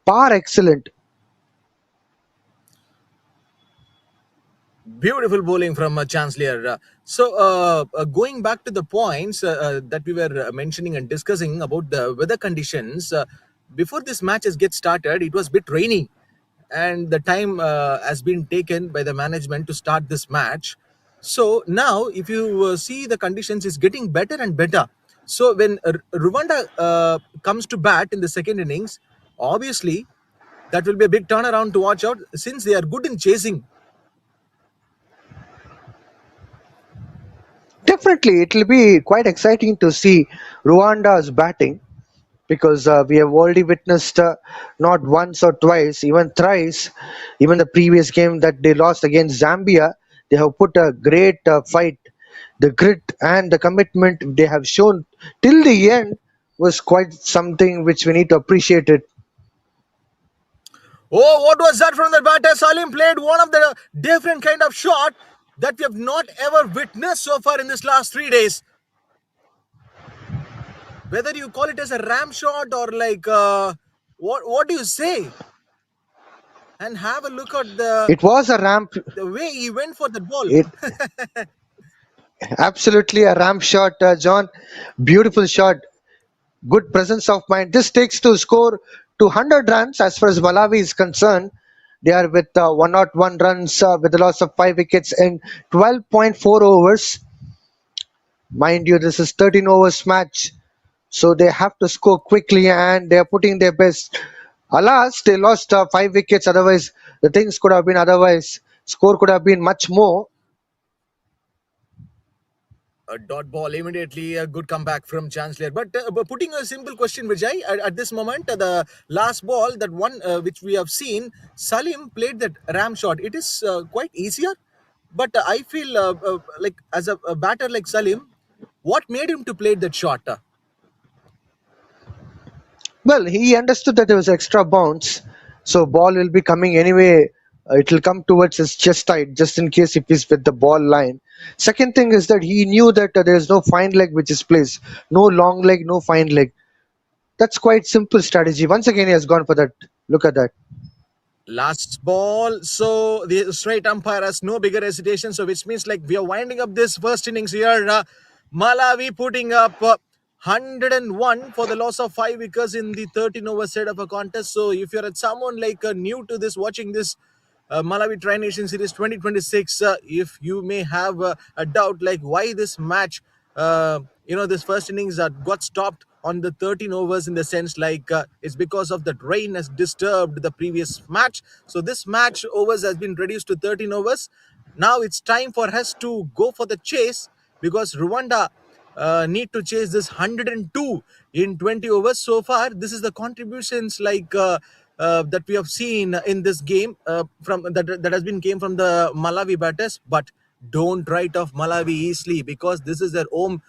Par excellent. Beautiful bowling from Chancellor. Going back to the points that we were mentioning and discussing about the weather conditions, before this matches get started, it was a bit rainy, and the time has been taken by the management to start this match. So now, if you see the conditions, is getting better and better. So when Rwanda comes to bat in the second innings, obviously that will be a big turnaround to watch out, since they are good in chasing. Definitely, it will be quite exciting to see Rwanda's batting because we have already witnessed not once or twice, even thrice, even the previous game that they lost against Zambia. They have put a great fight. The grit and the commitment they have shown till the end was quite something which we need to appreciate it. Oh, what was that from the batter? Salim played one of the different kind of shot that we have not ever witnessed so far in this last 3 days. Whether you call it as a ram shot or like what do you say? And have a look at It was a ramp. the way he went for the ball. It absolutely a ramp shot, John. Beautiful shot. Good presence of mind. This takes to score to 100 runs as far as Malawi is concerned. They are with 101 runs with a loss of 5 wickets in 12.4 overs. Mind you, this is 13 overs match, so they have to score quickly and they are putting their best. Alas, they lost 5 wickets. Otherwise, the things could have been otherwise. Score could have been much more. A dot ball immediately, a good comeback from Chancellor. But putting a simple question, Vijay, at this moment, the last ball, that one which we have seen, Salim played that ram shot. It is quite easier, but I feel like as a batter like Salim, what made him to play that shot? Well, he understood that there was extra bounce, so ball will be coming anyway. It will come towards his chest side just in case if he's with the ball line. Second thing is that he knew that there is no fine leg which is placed, no long leg, no fine leg. That's quite simple strategy. Once again, he has gone for that. Look at that. Last ball, so the straight umpire has no bigger hesitation, so which means like we are winding up this first innings here. Malawi putting up 101 for the loss of 5 wickets in the 13 over set of a contest. So if you're at someone like new to this, watching this Malawi Tri Nation Series 2026, if you may have a doubt like why this match, this first innings got stopped on the 13 overs, in the sense like it's because of that rain has disturbed the previous match. So this match overs has been reduced to 13 overs. Now it's time for us to go for the chase, because Rwanda need to chase this 102 in 20 overs. So far, this is the contributions like that we have seen in this game from that has been came from the Malawi batters. But don't write off Malawi easily, because this is their home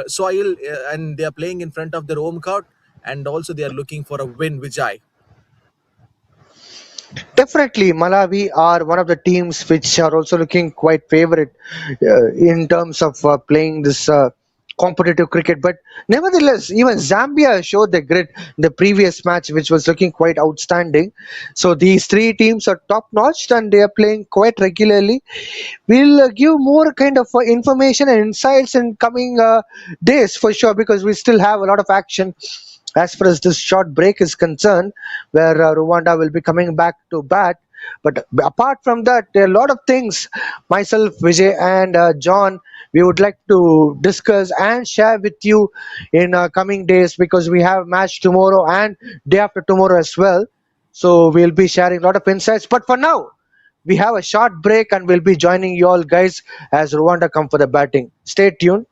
soil, and they are playing in front of their home crowd, and also they are looking for a win, Vijay. Definitely, Malawi are one of the teams which are also looking quite favorite in terms of playing this competitive cricket. But nevertheless, even Zambia showed the grit in the previous match, which was looking quite outstanding. So these three teams are top notch and they are playing quite regularly. We'll give more kind of information and insights in coming days for sure, because we still have a lot of action as far as this short break is concerned, where Rwanda will be coming back to bat. But apart from that, there are a lot of things myself, Vijay, and John, we would like to discuss and share with you in coming days, because we have match tomorrow and day after tomorrow as well. So we'll be sharing a lot of insights. But for now, we have a short break and we'll be joining you all guys as Rwanda come for the batting. Stay tuned.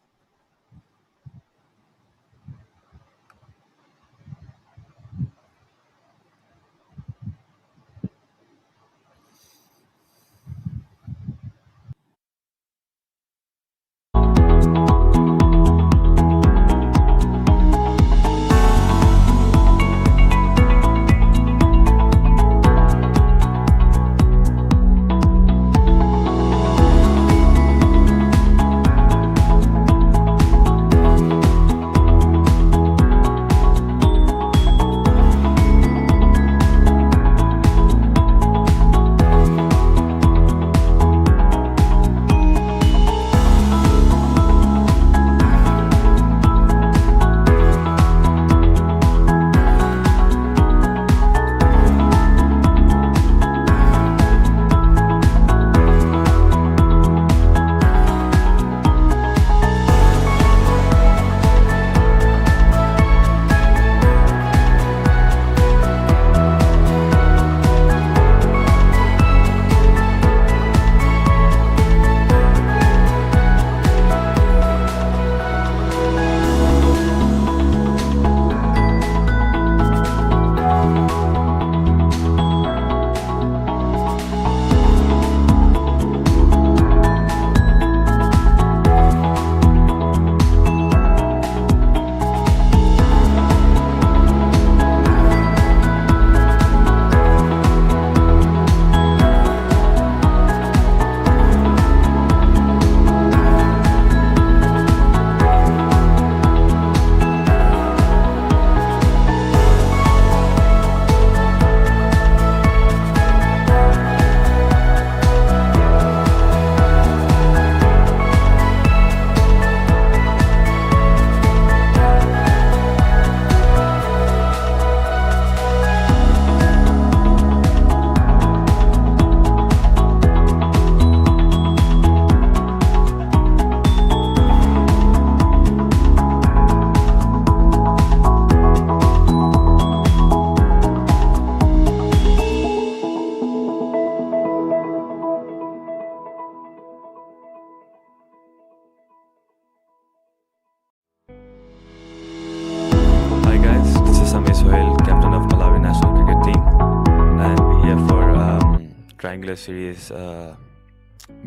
triangular series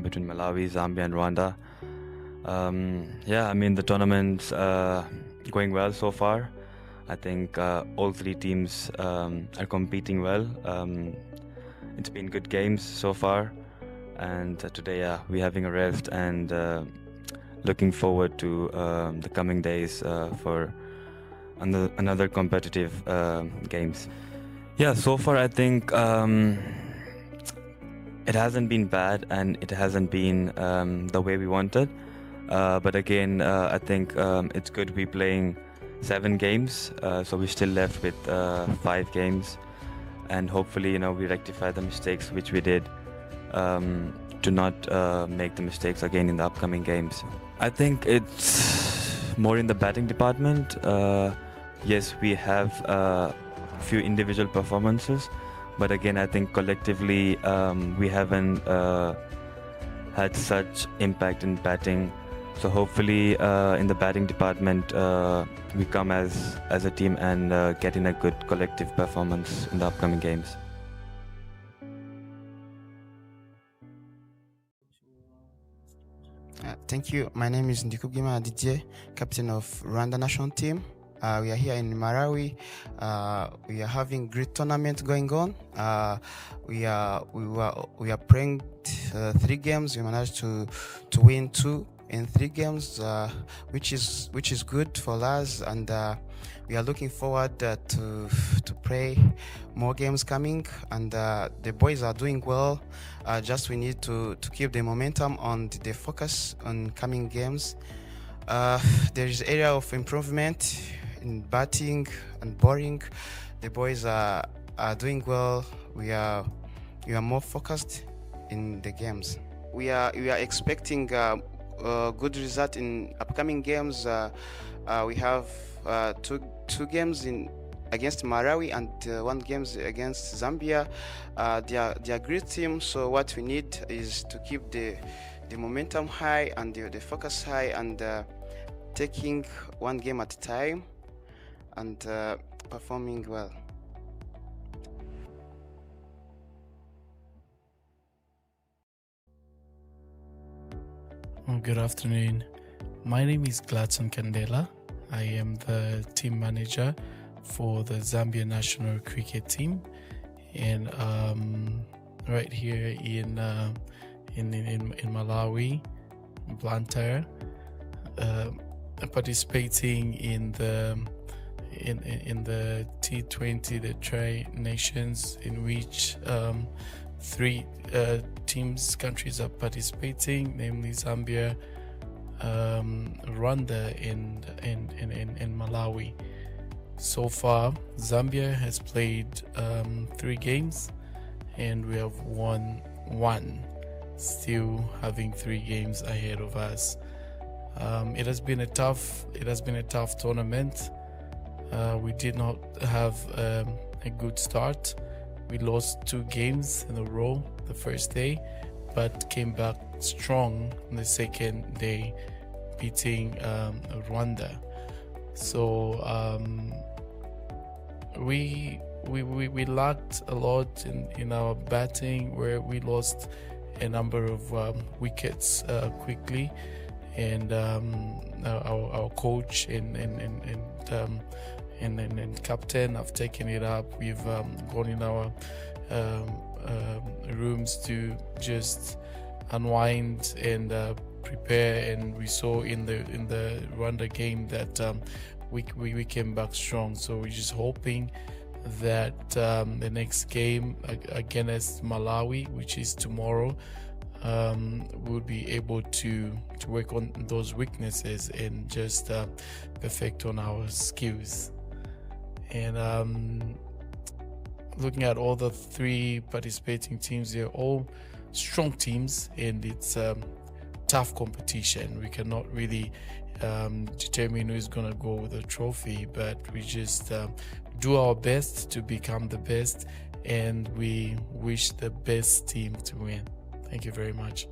between Malawi, Zambia, and Rwanda. Yeah, I mean the tournament's going well so far. I think all three teams are competing well. It's been good games so far, and today we're having a rest and looking forward to the coming days for another competitive games. Yeah, so far I think it hasn't been bad and it hasn't been the way we wanted. But again, I think it's good we're playing 7 games, so we're still left with 5 games, and hopefully, we rectify the mistakes which we did to not make the mistakes again in the upcoming games. I think it's more in the batting department. Yes, we have a few individual performances, but again, I think collectively we haven't had such impact in batting. So hopefully in the batting department we come as a team and get in a good collective performance in the upcoming games. Thank you. My name is Ndikubwimana Didier, captain of Rwanda national team. We are here in Malawi. We are having great tournament going on. We are playing 3 games. We managed to win 2, in 3 games, which is good for us, and we are looking forward to play more games coming. And the boys are doing well. Just we need to keep the momentum on the focus on coming games. There is area of improvement in batting and bowling. The boys are doing well. We are more focused in the games. We are expecting good result in upcoming games. We have two games in against Malawi and 1 games against Zambia. They are great teams. So what we need is to keep the momentum high and the focus high, and taking 1 game at a time and performing well. Good afternoon. My name is Gladson Kandela. I am the team manager for the Zambia national cricket team, and right here in Malawi, Blantyre, participating in the T20, the Tri Nations, in which 3 countries are participating, namely Zambia, RWANDA, and Malawi. So far, Zambia has played 3 games, and we have won 1, still having 3 games ahead of us. It has been a tough tournament. We did not have a good start. We lost 2 games in a row the first day, but came back strong on the second day, beating Rwanda. So we lacked a lot in our batting, where we lost a number of wickets quickly, and our coach and captain have taken it up. We've gone in our rooms to just unwind and prepare, and we saw in the Rwanda game that we came back strong. So we're just hoping that the next game against Malawi, which is tomorrow, we'll be able to work on those weaknesses and just perfect on our skills. And looking at all the 3 participating teams, they're all strong teams, and it's tough competition. We cannot really determine who's going to go with the trophy, but we just do our best to become the best, and we wish the best team to win. Thank you very much.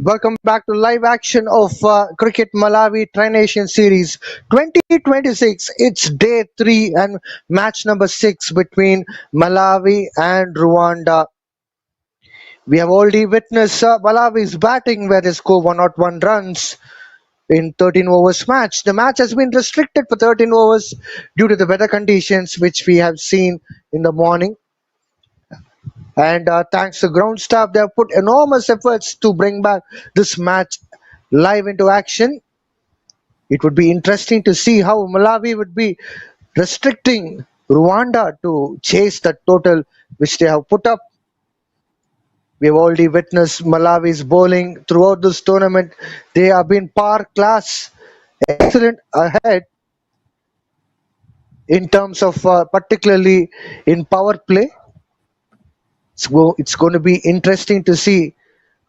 Welcome back to live action of Cricket Malawi Tri-Nation Series 2026. It's day 3 and match number 6 between Malawi and Rwanda. We have already witnessed Malawi's batting, where they score 101 runs in 13 overs match. The match has been restricted for 13 overs due to the weather conditions which we have seen in the morning. And thanks to ground staff, they have put enormous efforts to bring back this match live into action. It would be interesting to see how Malawi would be restricting Rwanda to chase the total which they have put up. We have already witnessed Malawi's bowling throughout this tournament. They have been par class, excellent ahead in terms of particularly in power play. It's going to be interesting to see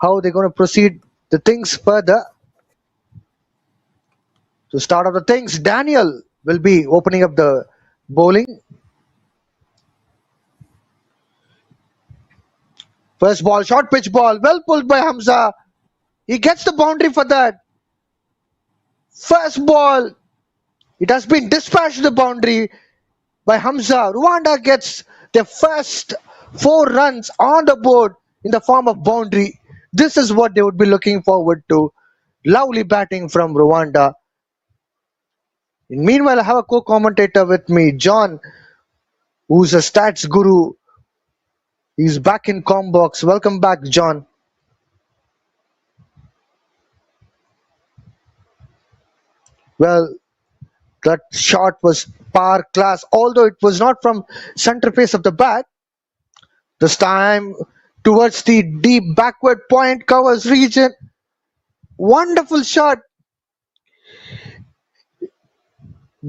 how they're going to proceed the things further. To start off the things, Daniel will be opening up the bowling. First ball, short pitch ball, well pulled by Hamza. He gets the boundary for that. First ball, it has been dispatched to the boundary by Hamza. Rwanda gets their first 4 runs on the board in the form of boundary. This is what they would be looking forward to. Lovely batting from Rwanda. Meanwhile, I have a co-commentator with me, John, who's a stats guru. He's back in Combox. Welcome back, John. Well, that shot was par class, although it was not from center face of the bat. This time towards the deep backward point covers region. Wonderful shot.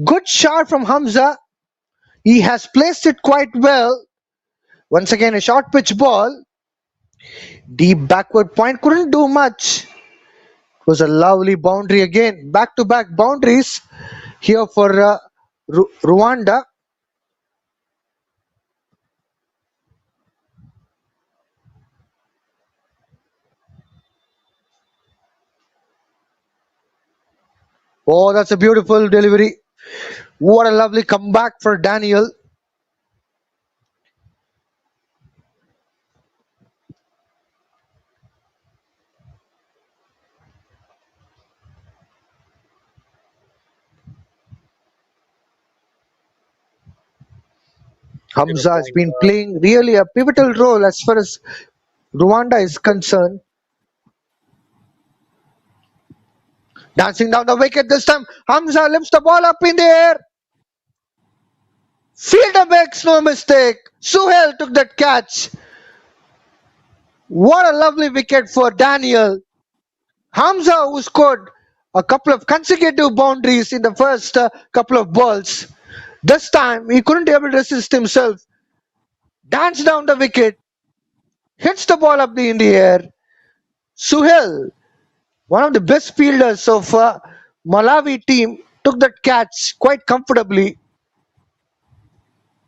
Good shot from Hamza. He has placed it quite well. Once again, a short pitch ball. Deep backward point, couldn't do much. It was a lovely boundary again. Back-to-back boundaries here for Rwanda. Oh, that's a beautiful delivery. What a lovely comeback for Daniel. Hamza has been playing really a pivotal role as far as Rwanda is concerned. Dancing down the wicket this time. Hamza lifts the ball up in the air. Fielder makes no mistake. Suhail took that catch. What a lovely wicket for Daniel. Hamza, who scored a couple of consecutive boundaries in the first couple of balls. This time, he couldn't able to resist himself. Danced down the wicket. Hits the ball up in the air. Suhail, one of the best fielders of Malawi team, took that catch quite comfortably.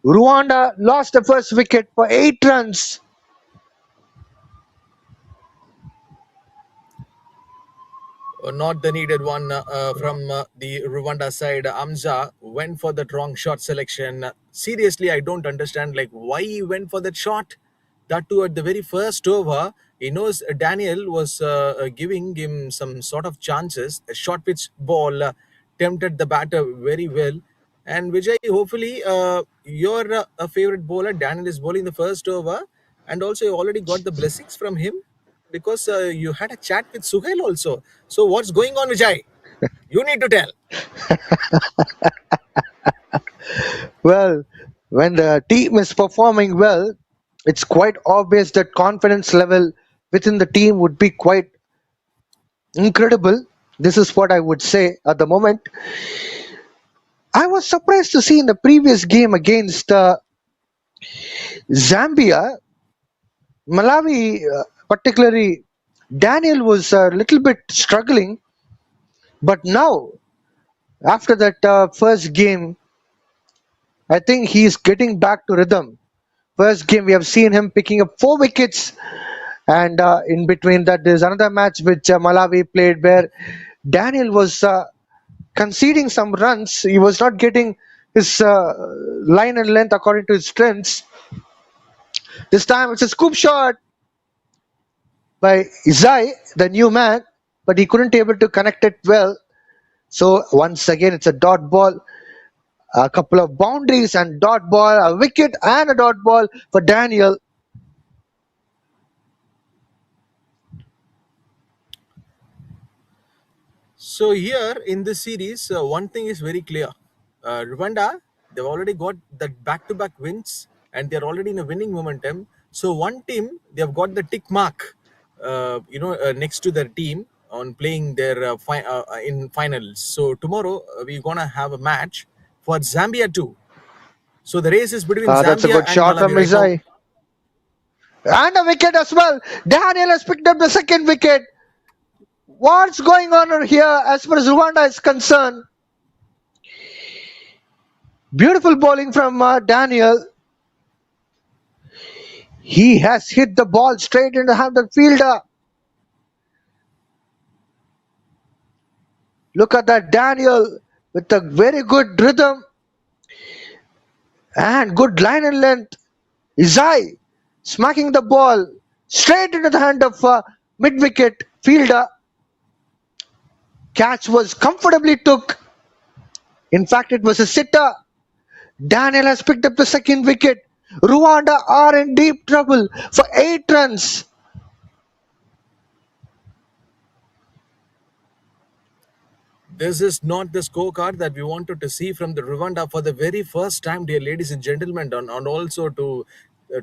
Rwanda lost the first wicket for 8 runs. Not the needed one from the Rwanda side. Amza went for that wrong shot selection. Seriously, I don't understand like why he went for that shot. That too at the very first over. He knows Daniel was giving him some sort of chances. A short pitch ball tempted the batter very well. And Vijay, hopefully your favorite bowler Daniel is bowling the first over, and also you already got the blessings from him because you had a chat with Suhail also. So what's going on, Vijay? You need to tell. Well, when the team is performing well, it's quite obvious that confidence level within the team would be quite incredible. This is what I would say at the moment. I was surprised to see in the previous game against Zambia, Malawi, particularly Daniel was a little bit struggling, but now after that first game, I think he's getting back to rhythm. First game, we have seen him picking up 4 wickets, and in between that, there's another match which Malawi played where Daniel was conceding some runs. He was not getting his line and length according to his strengths. This time, it's a scoop shot by Izai, the new man, but he couldn't able to connect it well. So once again, it's a dot ball. A couple of boundaries and dot ball, a wicket and a dot ball for Daniel. So here in this series, one thing is very clear. Rwanda, they've already got that back-to-back wins, and they're already in a winning momentum. So one team, they've got the tick mark, next to their team on playing their in finals. So tomorrow we're gonna have a match for Zambia too. So the race is between That's a Zambia good and shot from Malawi right now. Mizai. And a wicket as well. Daniel has picked up the second wicket. What's going on here as far as Rwanda is concerned? Beautiful bowling from Daniel. He has hit the ball straight into the hand of the fielder. Look at that Daniel with a very good rhythm and good line and length. Izai smacking the ball straight into the hand of mid-wicket fielder. Catch was comfortably took. In fact, it was a sitter. Daniel has picked up the second wicket. Rwanda are in deep trouble for 8 runs. This is not the scorecard that we wanted to see from the Rwanda for the very first time, dear ladies and gentlemen, and also to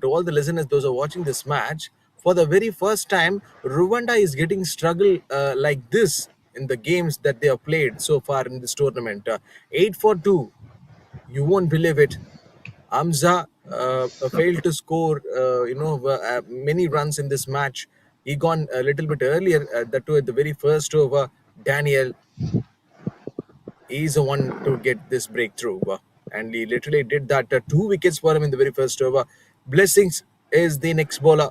all the listeners, those who are watching this match. For the very first time, Rwanda is getting struggle like this in the games that they have played so far in this tournament. 8 for 2. You won't believe it. Amza failed to score, many runs in this match. He gone a little bit earlier, that too at the very first over. Daniel, he's the one to get this breakthrough, and he literally did that. 2 wickets for him in the very first over. Blessings is the next bowler,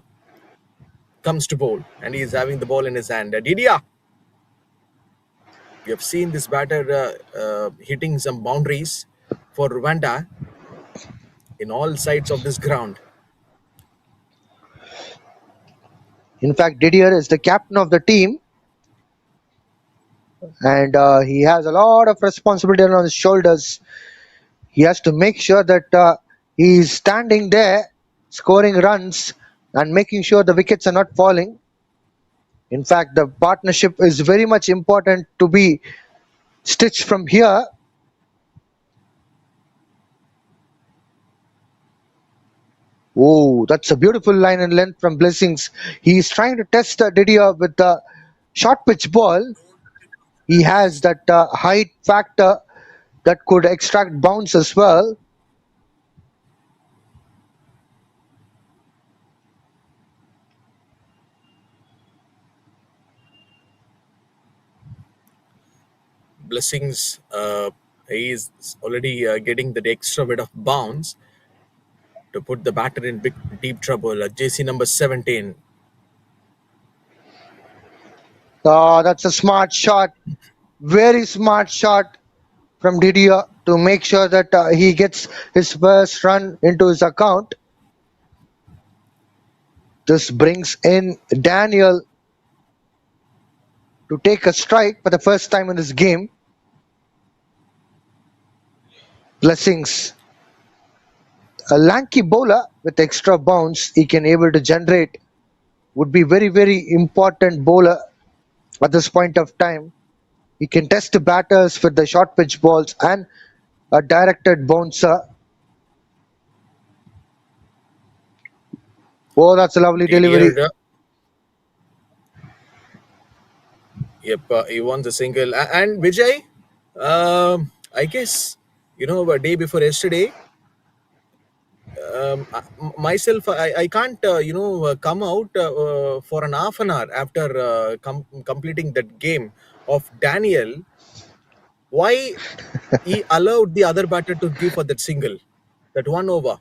comes to bowl, and he's having the ball in his hand. Didia, we have seen this batter hitting some boundaries for Rwanda in all sides of this ground. In fact, Didier is the captain of the team, and he has a lot of responsibility on his shoulders. He has to make sure that he is standing there, scoring runs, and making sure the wickets are not falling. In fact, the partnership is very much important to be stitched from here. Oh, that's a beautiful line and length from Blessings. He is trying to test Didier with the short pitch ball. He has that height factor that could extract bounce as well. Blessings, he is already getting the extra bit of bounce to put the batter in big deep trouble. JC number 17. That's a smart shot. Very smart shot from Didier to make sure that he gets his first run into his account. This brings in Daniel to take a strike for the first time in this game. Blessings, a lanky bowler with extra bounce he can able to generate, would be very important bowler at this point of time. He can test the batters with the short pitch balls and a directed bouncer. Oh, that's a lovely delivery. Didier, yep, he won the single. And Vijay, I guess, a day before yesterday, myself, I can't, come out for an half an hour after completing that game of Daniel. Why he allowed the other batter to give for that single, that 1 over?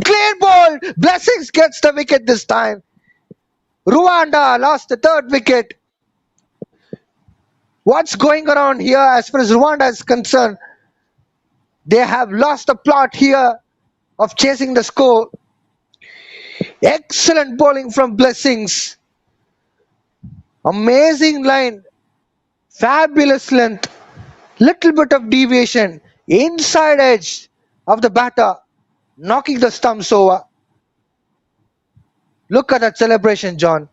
Great ball! Blessings gets the wicket this time. Rwanda lost the third wicket. What's going around here as far as Rwanda is concerned? They have lost the plot here of chasing the score. Excellent bowling from Blessings. Amazing line. Fabulous length. Little bit of deviation. Inside edge of the batter. Knocking the stumps over. Look at that celebration, John.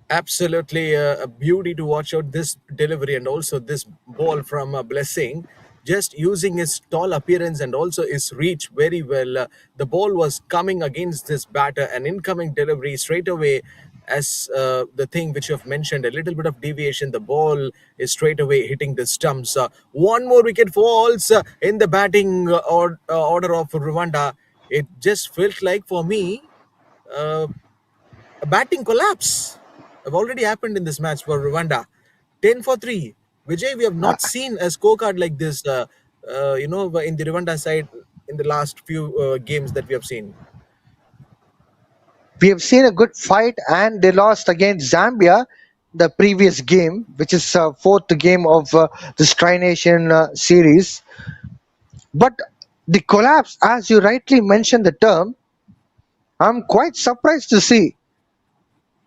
Absolutely a beauty to watch out this delivery and also this ball from Blessing. just using his tall appearance and also his reach very well. The ball was coming against this batter, an incoming delivery straight away. As the thing which you have mentioned, a little bit of deviation, the ball is straight away hitting the stumps. One more wicket falls in the batting order of Rwanda. It just felt like for me uh, a batting collapse have already happened in this match for Rwanda. 10 for 3. Vijay, we have not seen a scorecard like this, in the Rwanda side in the last few games that we have seen. We have seen a good fight, and they lost against Zambia the previous game, which is fourth game of this Tri Nation series. But the collapse, as you rightly mentioned the term, I'm quite surprised to see.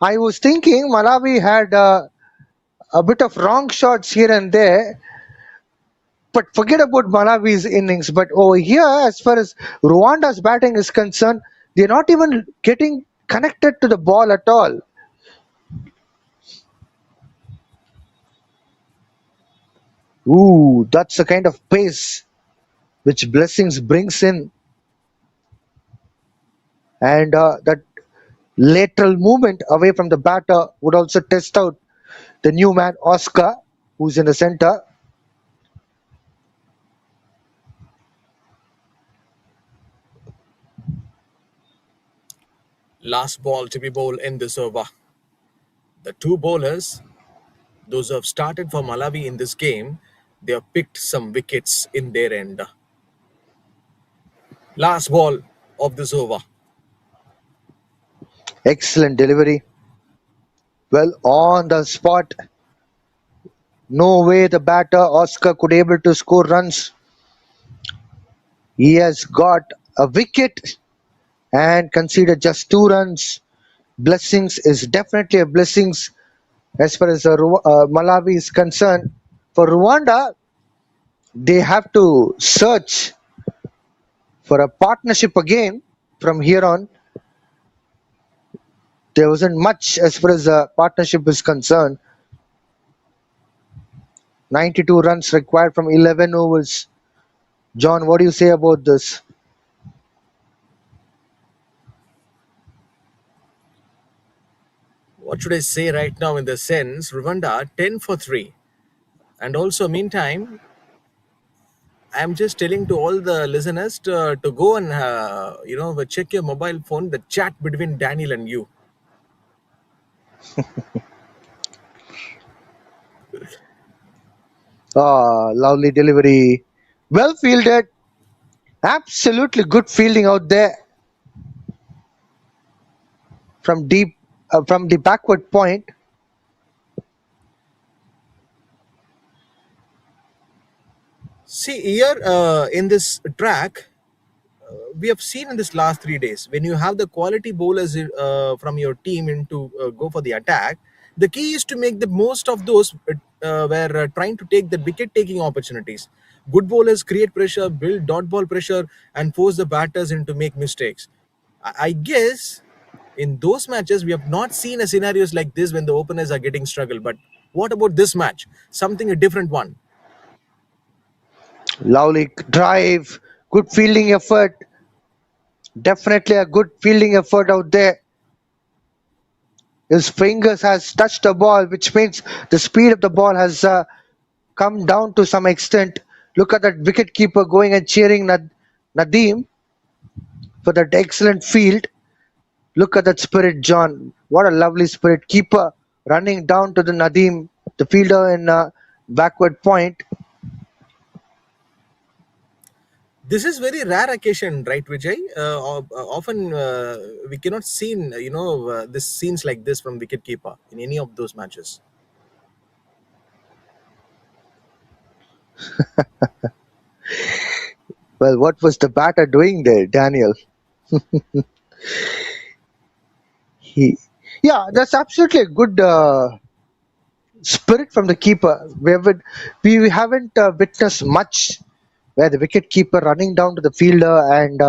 I was thinking Malawi had a bit of wrong shots here and there, but forget about Malawi's innings. But over here, as far as Rwanda's batting is concerned, they're not even getting connected to the ball at all. Ooh, that's the kind of pace which Blessings brings in, and that lateral movement away from the batter would also test out the new man Oscar, who's in the center. Last ball to be bowled in this over. The two bowlers, those who have started for Malawi in this game, they have picked some wickets in their end. Last ball of this over. Excellent delivery. Well, on the spot. No way the batter Oscar could able to score runs. He has got a wicket and conceded just 2 runs. Blessings is definitely a blessings as far as Malawi is concerned. For Rwanda, they have to search for a partnership again from here on. There wasn't much as far as the partnership is concerned. 92 runs required from 11 overs. John, what do you say about this? What should I say right now in the sense? Rwanda 10 for 3. And also, meantime, I'm just telling to all the listeners to go and check your mobile phone, the chat between Daniel and you. Lovely delivery. Well fielded. Absolutely good fielding out there. From deep, from the backward point. See here in this track, we have seen in this last 3 days, when you have the quality bowlers from your team into go for the attack, the key is to make the most of those where trying to take the wicket taking opportunities. Good bowlers create pressure, build dot ball pressure, and force the batters into make mistakes. I guess in those matches we have not seen a scenarios like this when the openers are getting struggle. But what about this match? Something a different one. Lovely drive. Good fielding effort. Definitely a good fielding effort out there. His fingers has touched the ball, which means the speed of the ball has come down to some extent. Look at that wicket keeper going and cheering Nadeem for that excellent field. Look at that spirit, John. What a lovely spirit. Keeper running down to the Nadeem, the fielder in backward point. This is very rare occasion, right, Vijay? Often we cannot see, this scenes like this from wicketkeeper in any of those matches. Well, what was the batter doing there, Daniel? That's absolutely a good spirit from the keeper. We haven't witnessed much where the wicket keeper running down to the fielder and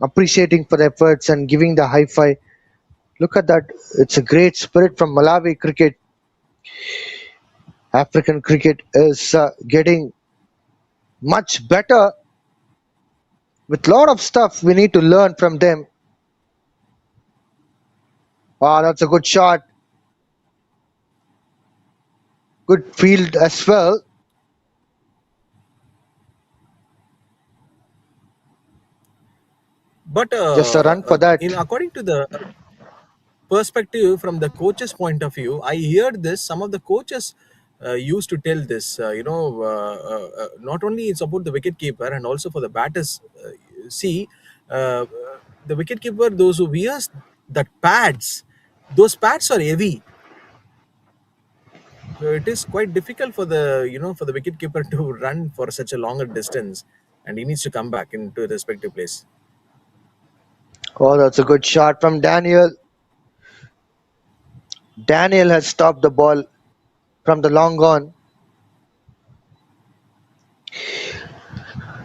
appreciating for the efforts and giving the high five. Look at that. It's a great spirit from Malawi cricket. African cricket is getting much better with lot of stuff we need to learn from them. Ah, that's a good shot. Good field as well. But Just a run for that. in according to the perspective from the coach's point of view, I heard this. Some of the coaches used to tell this. Not only it's about the wicket keeper and also for the batters. See, the wicket keeper, those who wears that pads, those pads are heavy. So it is quite difficult for the for the wicket keeper to run for such a longer distance, and he needs to come back into his respective place. Oh, that's a good shot from Daniel. Daniel has stopped the ball from the long on.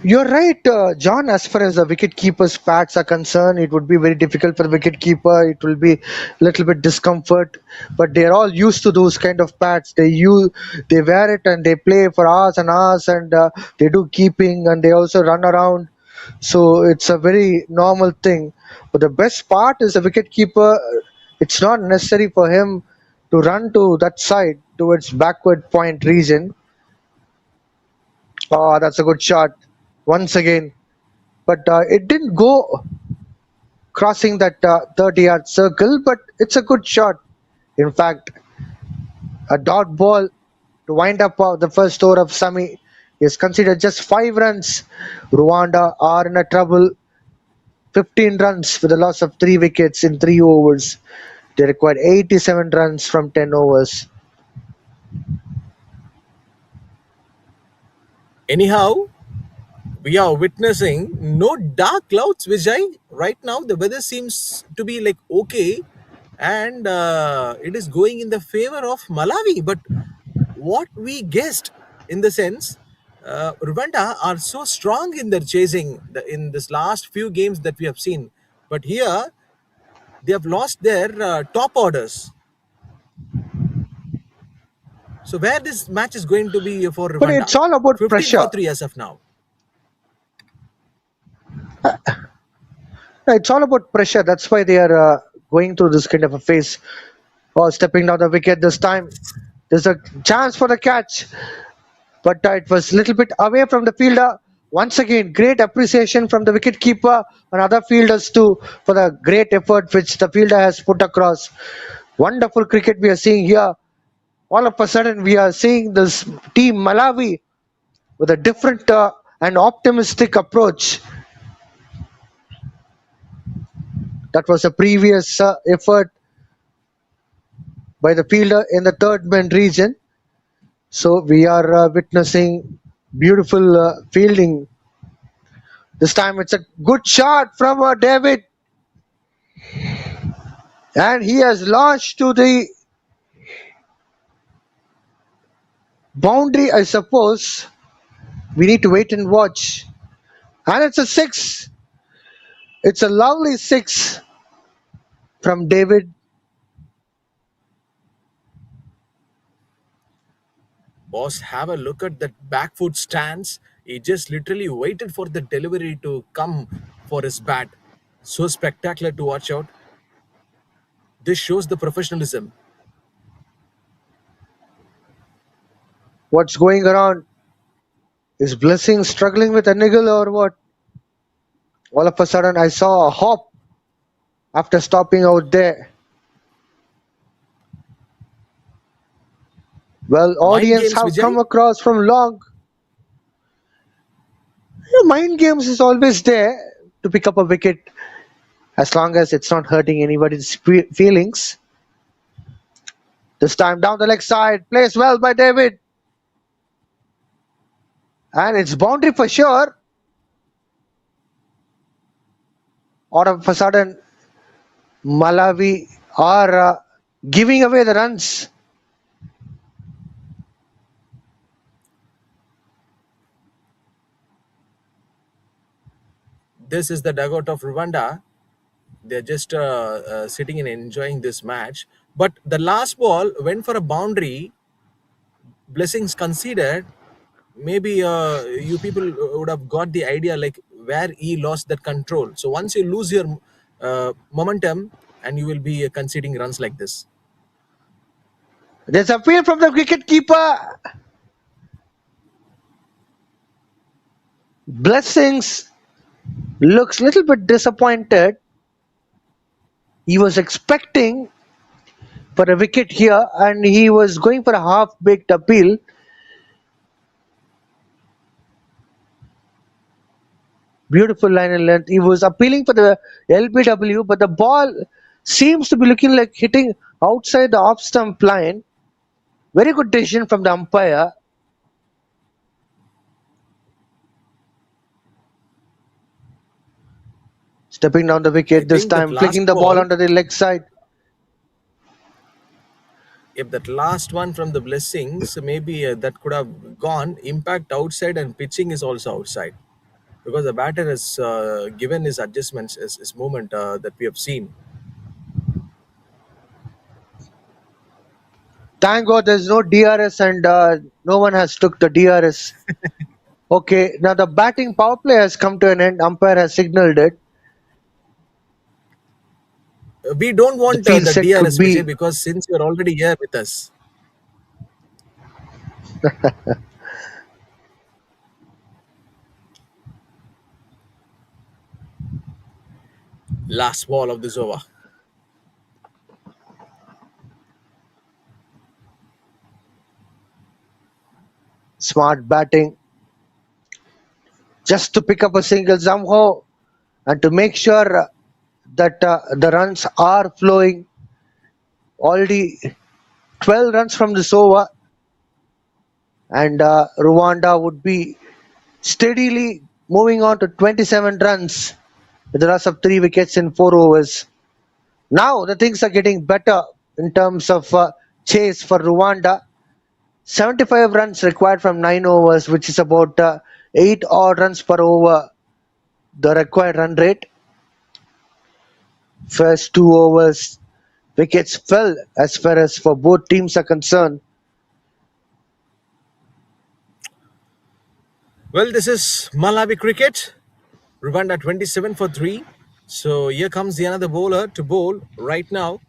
You're right, John. As far as the wicketkeeper's pads are concerned, it would be very difficult for the wicketkeeper. It will be a little bit discomfort, but they're all used to those kind of pads. They wear it and they play for hours and hours, and they do keeping and they also run around. So it's a very normal thing. But the best part is the wicketkeeper. It's not necessary for him to run to that side towards backward point region. Oh, that's a good shot once again. But it didn't go crossing that 30-yard circle, but it's a good shot. In fact, a dot ball to wind up the first over of Sami is considered just 5 runs. Rwanda are in a trouble. 15 runs with a loss of 3 wickets in 3 overs. They required 87 runs from 10 overs. Anyhow, we are witnessing no dark clouds, Vijay. Right now, the weather seems to be like okay, and it is going in the favor of Malawi. But what we guessed, in the sense, Rwanda are so strong in their chasing in this last few games that we have seen. But here, they have lost their top orders. So where this match is going to be for Rwanda? But it's all about 15 pressure. for 3 as of now. It's all about pressure. That's why they are going through this kind of a phase. Or stepping down the wicket this time. There's a chance for the catch, but it was a little bit away from the fielder. Once again, great appreciation from the wicket keeper and other fielders too for the great effort which the fielder has put across. Wonderful cricket we are seeing here. All of a sudden, we are seeing this team Malawi with a different and optimistic approach. That was a previous effort by the fielder in the third man region. So we are witnessing beautiful fielding. This time it's a good shot from David. And he has launched to the boundary, I suppose. We need to wait and watch. And it's a 6. It's a lovely 6 from David. Boss, have a look at that back foot stance. He just literally waited for the delivery to come for his bat. So spectacular to watch out. This shows the professionalism. What's going around? Is Blessing struggling with a niggle or what? All of a sudden I saw a hop after stopping out there. Well, audience games, have Vijay? come across from long. Mind games is always there to pick up a wicket as long as it's not hurting anybody's feelings. This time down the leg side, plays well by David. And it's boundary for sure. All of a sudden, Malawi are giving away the runs. This is the dugout of Rwanda. They're just sitting and enjoying this match. But the last ball went for a boundary. Blessings conceded. maybe you people would have got the idea like where he lost that control. So once you lose your momentum, and you will be conceding runs like this. There's a appeal from the wicket keeper. Blessings looks a little bit disappointed. He was expecting for a wicket here and he was going for a half-baked appeal. Beautiful line and length. He was appealing for the LBW, but the ball seems to be looking like hitting outside the off stump line. Very good decision from the umpire. Stepping down the I wicket this think that time, last flicking the ball ball, onto the leg side. if that last one from the Blessings, maybe that could have gone. Impact outside and pitching is also outside, because the batter has given his adjustments, his movement that we have seen. Thank God there's no DRS and no one has took the DRS. Okay, now the batting power play has come to an end. Umpire has signaled it. We don't The want field the set could DRS, Vijay, be. because since you're already here with us. Last ball of this over. Smart batting just to pick up a single somehow and to make sure that the runs are flowing. Already 12 runs from this over, and Rwanda would be steadily moving on to 27 runs with a loss of 3 wickets in 4 overs. Now the things are getting better in terms of chase for Rwanda. 75 runs required from 9 overs, which is about 8 odd runs per over, the required run rate. First 2 overs, wickets fell as far as for both teams are concerned. Well, this is Malawi cricket. Rwanda 27 for 3. So here comes the another bowler to bowl right now.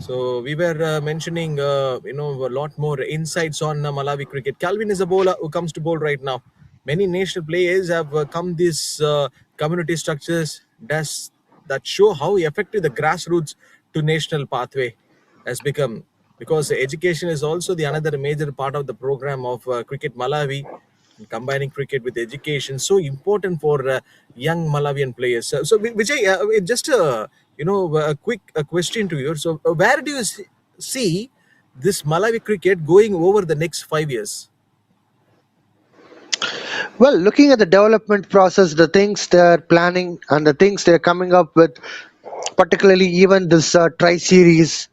So we were mentioning, a lot more insights on Malawi cricket. Calvin is a bowler who comes to bowl right now. Many national players have come these community structures that show how effective the grassroots to national pathway has become. Because education is also the another major part of the program of Cricket Malawi, combining cricket with education, so important for young Malawian players. So Vijay, just a quick question to you. So where do you see this Malawi cricket going over the next 5 years? Well, looking at the development process, the things they're planning and the things they're coming up with, particularly even this tri series,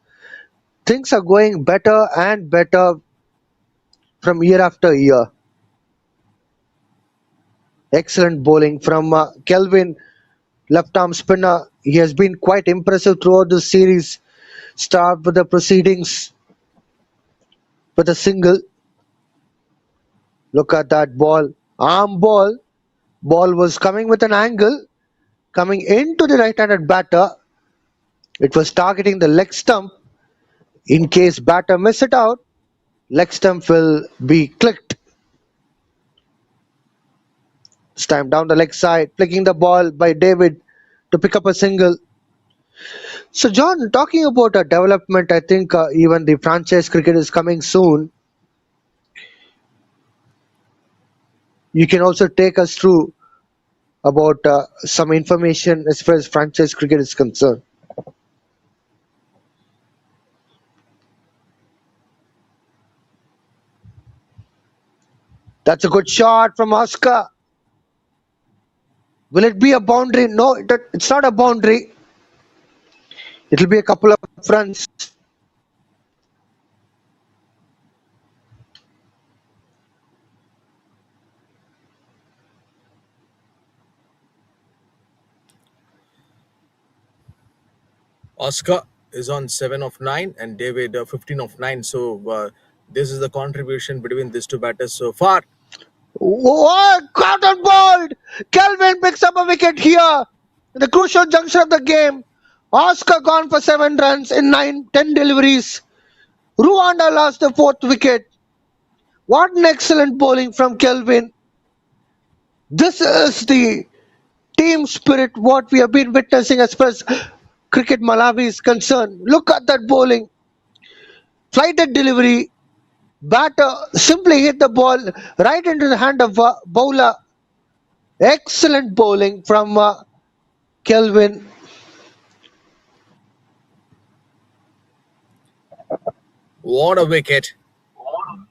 things are going better and better from year after year. Excellent bowling from Kelvin, left arm spinner. He has been quite impressive throughout this series. Start with the proceedings with a single. Look at that ball. Arm ball. Ball was coming with an angle, coming into the right-handed batter. It was targeting the leg stump. In case batter miss it out, leg stump will be clicked. This time down the leg side, flicking the ball by David to pick up a single. So John, talking about development, I think even the franchise cricket is coming soon. You can also take us through about some information as far as franchise cricket is concerned. That's a good shot from Oscar. Will it be a boundary? No, it's not a boundary. It'll be a couple of runs. Oscar is on 7 of 9 and David 15 of 9. So this is the contribution between these two batters so far. Oh, caught on ball! Kelvin picks up a wicket here. In the crucial juncture of the game. Oscar gone for 7 runs in 10 deliveries. Rwanda lost the 4th wicket. What an excellent bowling from Kelvin. This is the team spirit what we have been witnessing as far as cricket Malawi is concerned. Look at that bowling. Flighted delivery. Batter simply hit the ball right into the hand of bowler. Excellent bowling from Kelvin. What a wicket!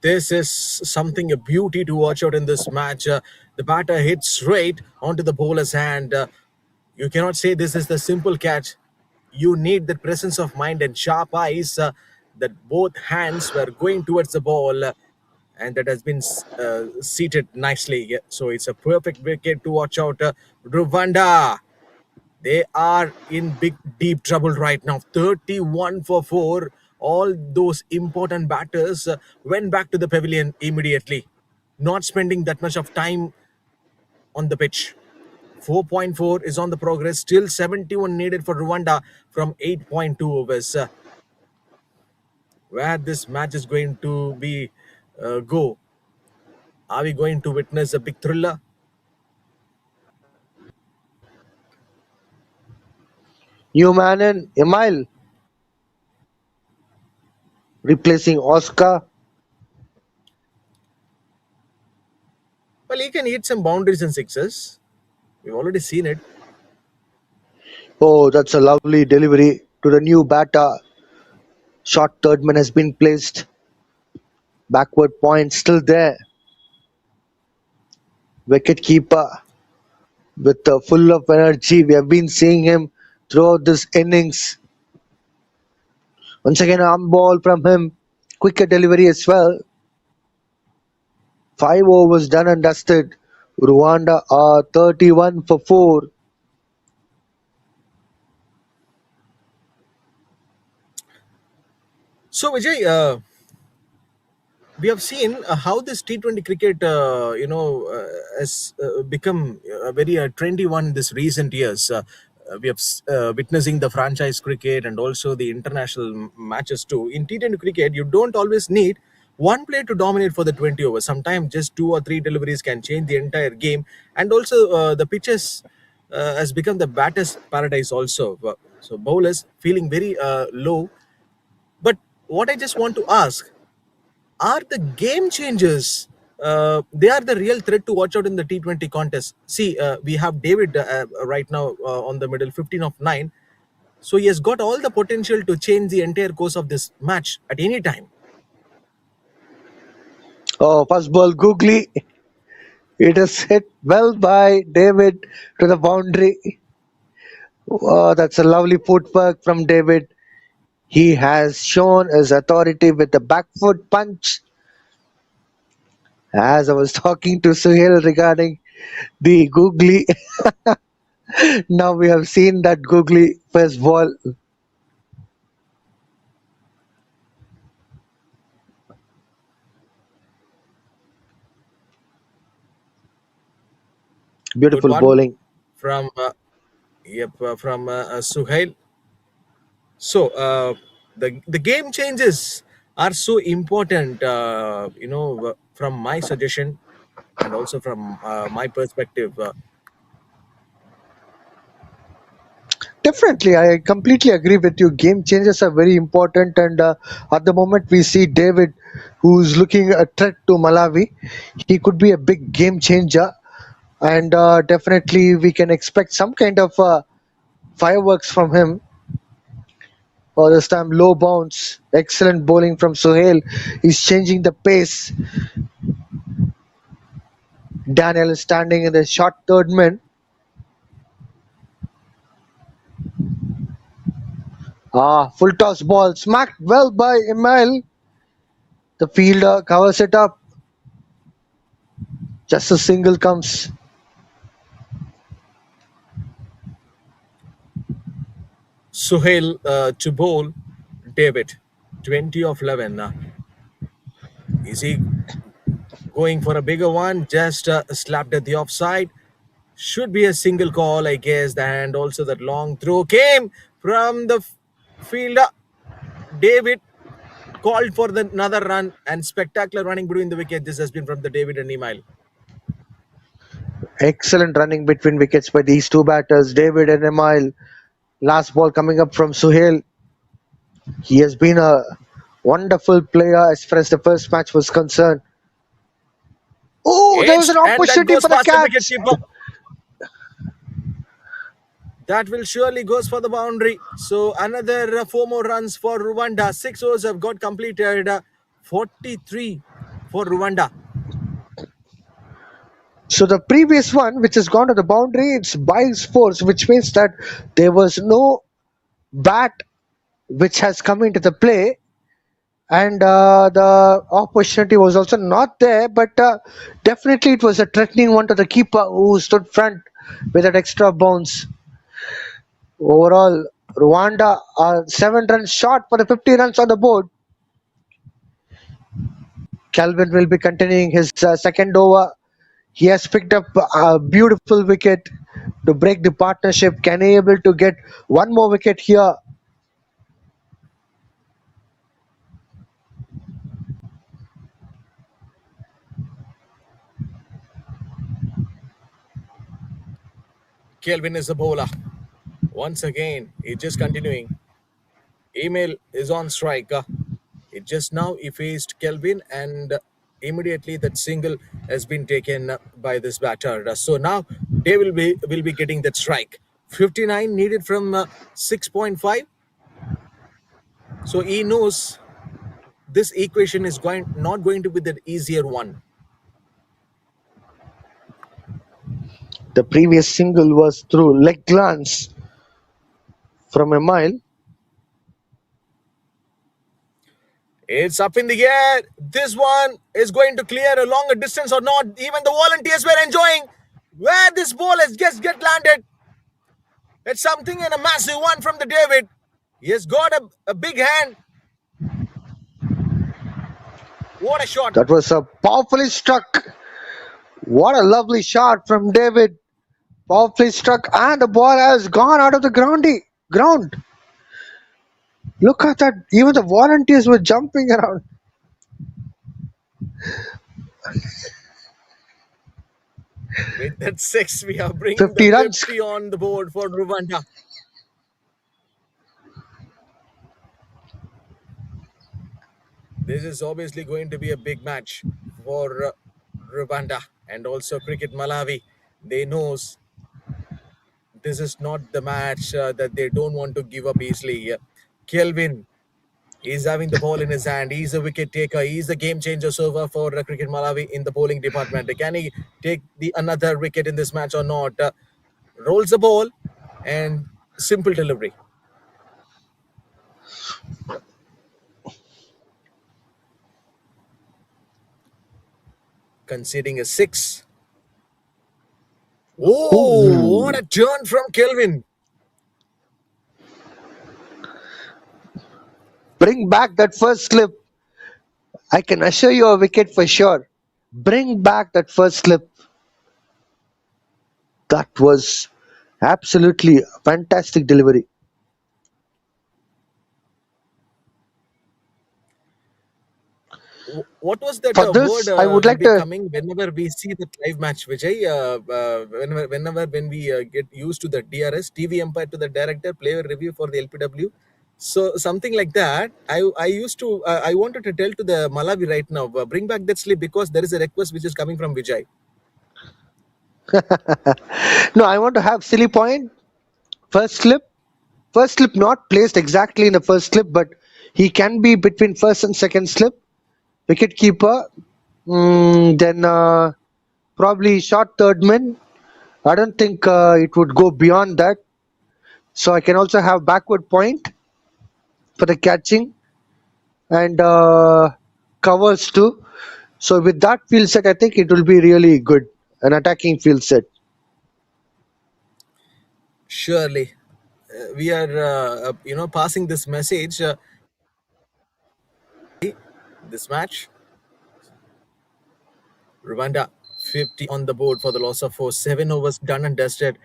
This is something a beauty to watch out in this match. The batter hits straight onto the bowler's hand. You cannot say this is the simple catch. You need that presence of mind and sharp eyes that both hands were going towards the ball, and that has been seated nicely. Yeah, so it's a perfect wicket to watch out. Rwanda, they are in big, deep trouble right now. 31 for 4. All those important batters went back to the pavilion immediately, not spending that much of time on the pitch. 4.4 is on the progress. Still 71 needed for Rwanda from 8.2 overs. Where this match is going to be go? Are we going to witness a big thriller? Newman and Emile replacing Oscar. Well, he can hit some boundaries and sixes. We've already seen it. Oh, that's a lovely delivery to the new batter. Short third man has been placed. Backward point still there. Wicket keeper with full of energy. We have been seeing him throughout this innings. Once again, arm ball from him. Quicker delivery as well. 5 overs done and dusted. Rwanda are 31 for 4. So, Vijay, we have seen how this T20 cricket, has become a very trendy one in this recent years. We have witnessing the franchise cricket and also the international matches too. In T20 cricket, you don't always need one player to dominate for the 20 overs. Sometimes just 2 or 3 deliveries can change the entire game. And also, the pitches has become the batter's paradise also. So bowlers feeling very low. But what I just want to ask, are the game changers, they are the real threat to watch out in the T20 contest. See, we have David right now on the middle, 15 of 9. So he has got all the potential to change the entire course of this match at any time. Oh, first ball googly. It is hit well by David to the boundary. Oh, that's a lovely footwork from David. He has shown his authority with the back foot punch. As I was talking to Suhail regarding the googly, now we have seen that googly first ball. Good Beautiful one bowling. from from Suhail. So the game changes are so important. From my suggestion and also from my perspective. Definitely, I completely agree with you. Game changes are very important, and at the moment we see David, who's looking a threat to Malawi. He could be a big game changer, and definitely we can expect some kind of fireworks from him. Or this time, low bounce, excellent bowling from Sohail. He's changing the pace. Daniel is standing in the short third man. Full toss ball smacked well by Emile. The fielder covers it up. Just a single comes. Suhail to bowl David, 20 of 11. Is he going for a bigger one, just slapped at the offside. Should be a single call, I guess. And also that long throw came from the fielder. David called for another run, and spectacular running between the wicket. This has been from the David and Email. Excellent running between wickets by these two batters, David and Emile. Last ball coming up from Suhail. He has been a wonderful player as far as the first match was concerned. Oh, there was an And that opportunity goes for the past the catch. wicketkeeper. That will surely goes for the boundary. So another 4 more runs for Rwanda. 6 overs have got completed. 43 for Rwanda. So the previous one, which has gone to the boundary, it's by force, which means that there was no bat which has come into the play, and the opportunity was also not there. But definitely, it was a threatening one to the keeper who stood front with that extra bounce. Overall, Rwanda are 7 runs short for the 50 runs on the board. Calvin will be continuing his second over. He has picked up a beautiful wicket to break the partnership. Can he able to get one more wicket here? Kelvin is the bowler. Once again, he's just continuing. Email is on strike. It just now he faced Kelvin, and immediately that single has been taken by this batter. So now they will be getting that strike. 59 needed from 6.5. So he knows this equation is not going to be the easier one. The previous single was through leg glance from Emile. It's up in the air. This one is going to clear a longer distance or not. Even the volunteers were enjoying where this ball has just get landed. It's something and a massive one from the David. He has got a big hand. What a shot. That was a powerfully struck. What a lovely shot from David. Powerfully struck, and the ball has gone out of the ground. Look at that. Even the volunteers were jumping around. With that 6, we are bringing 50 the runs. 50 on the board for Rwanda. This is obviously going to be a big match for Rwanda and also Cricket Malawi. They knows this is not the match that they don't want to give up easily. Kelvin is having the ball in his hand. He's a wicket taker. He's the game changer so far for Cricket Malawi in the bowling department. Can he take another wicket in this match or not? Rolls the ball and simple delivery. Conceding a 6. Oh, what a turn from Kelvin. Bring back that first slip. I can assure you a wicket for sure. Bring back that first slip. That was absolutely a fantastic delivery. What was that For this, word I would like be to. coming whenever we see the live match, Vijay? When we get used to the DRS, TV umpire to the director, player review for the LPW. So something like that. I used to I wanted to tell to the Malawi right now, bring back that slip because there is a request which is coming from Vijay. No, I want to have silly point. First slip. First slip not placed exactly in the first slip, but he can be between first and second slip. Wicket keeper. Then probably short third man. I don't think it would go beyond that. So I can also have backward point for the catching and covers too. So with that field set, I think it will be really good. An attacking field set. Surely, we are passing this message. This match. Rwanda 50 on the board for the loss of 4. 7 overs done and dusted.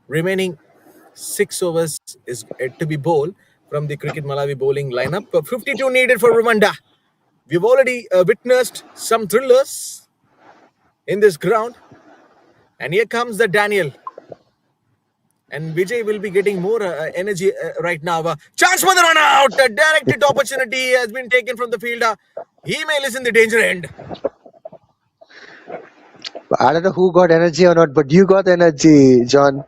Remaining 6 overs is yet to be bowled from the Cricket Malawi bowling lineup. 52 needed for Rwanda. We've already witnessed some thrillers in this ground. And here comes the Daniel. And Vijay will be getting more energy right now. Chance for the run out. A directed opportunity has been taken from the fielder. Email is in the danger end. I don't know who got energy or not, but you got energy, John.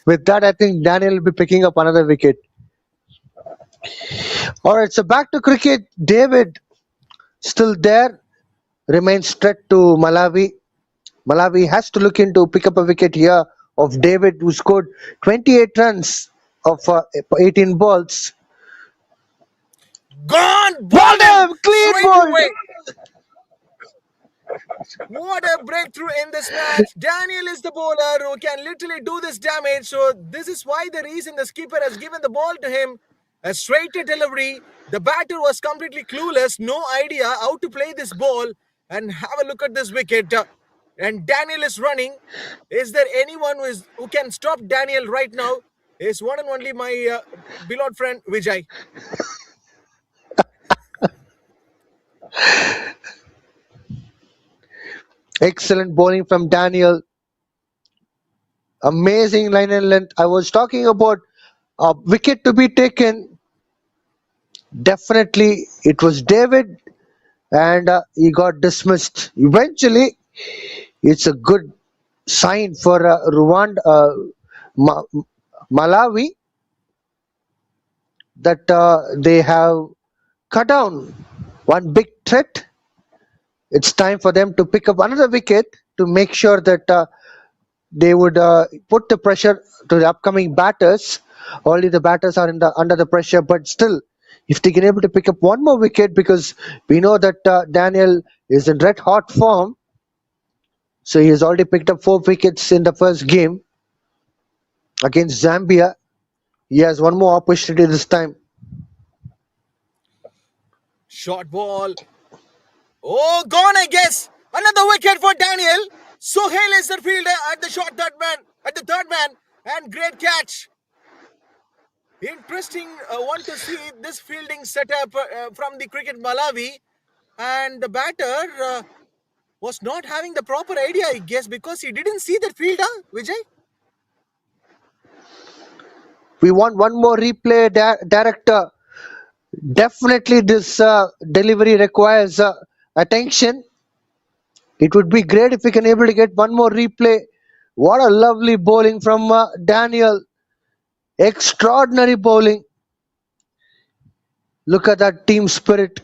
With that, I think Daniel will be picking up another wicket. All right, so back to cricket. David still there, remains threat to Malawi. Malawi has to look into pick up a wicket here of David, who scored 28 runs of 18 balls. Gone! Ball him! Clean Straight ball! away. What a breakthrough in this match. Daniel is the bowler who can literally do this damage. So this is why the reason the skipper has given the ball to him. A straighter delivery. The batter was completely clueless. No idea how to play this ball. And have a look at this wicket. And Daniel is running. Is there anyone who can stop Daniel right now? Is one and only my beloved friend Vijay. Excellent bowling from Daniel. Amazing line and length. I was talking about a wicket to be taken. Definitely, it was David, and he got dismissed. Eventually, it's a good sign for Rwanda, Malawi, that they have cut down one big threat. It's time for them to pick up another wicket to make sure that they would put the pressure to the upcoming batters. Only the batters are under the pressure, but still, if they can able to pick up one more wicket, because we know that Daniel is in red hot form, so he has already picked up 4 wickets in the first game against Zambia. He has one more opportunity this time. Short ball. Oh, gone, I guess. Another wicket for Daniel. Sohail is the fielder at the third man, and great catch. Interesting one to see this fielding setup from the Cricket Malawi, and the batter was not having the proper idea, I guess, because he didn't see that fielder, Vijay. We want one more replay, director. Definitely this delivery requires attention. It would be great if we can able to get one more replay. What a lovely bowling from Daniel. Extraordinary bowling. Look at that team spirit.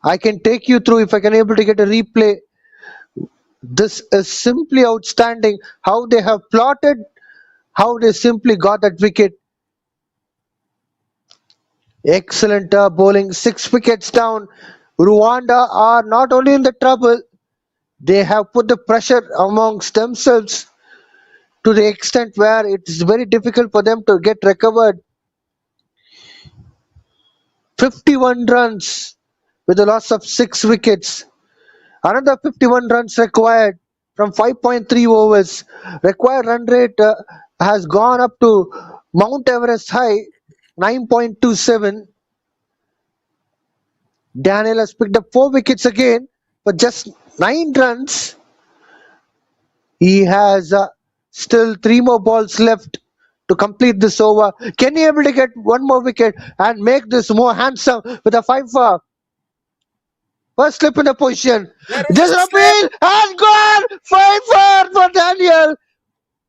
I can take you through if I can able to get a replay. This is simply outstanding. How they have plotted, how they simply got that wicket. Excellent bowling. 6 wickets down. Rwanda are not only in the trouble, they have put the pressure amongst themselves to the extent where it is very difficult for them to get recovered. 51 runs with a loss of 6 wickets. Another 51 runs required from 5.3 overs. Required run rate has gone up to Mount Everest high, 9.27. Daniel has picked up 4 wickets again for just 9 runs. He has still 3 more balls left to complete this over. Can he able to get one more wicket and make this more handsome with a 5-4? First slip in the position. This appeal has gone 5-4 for Daniel.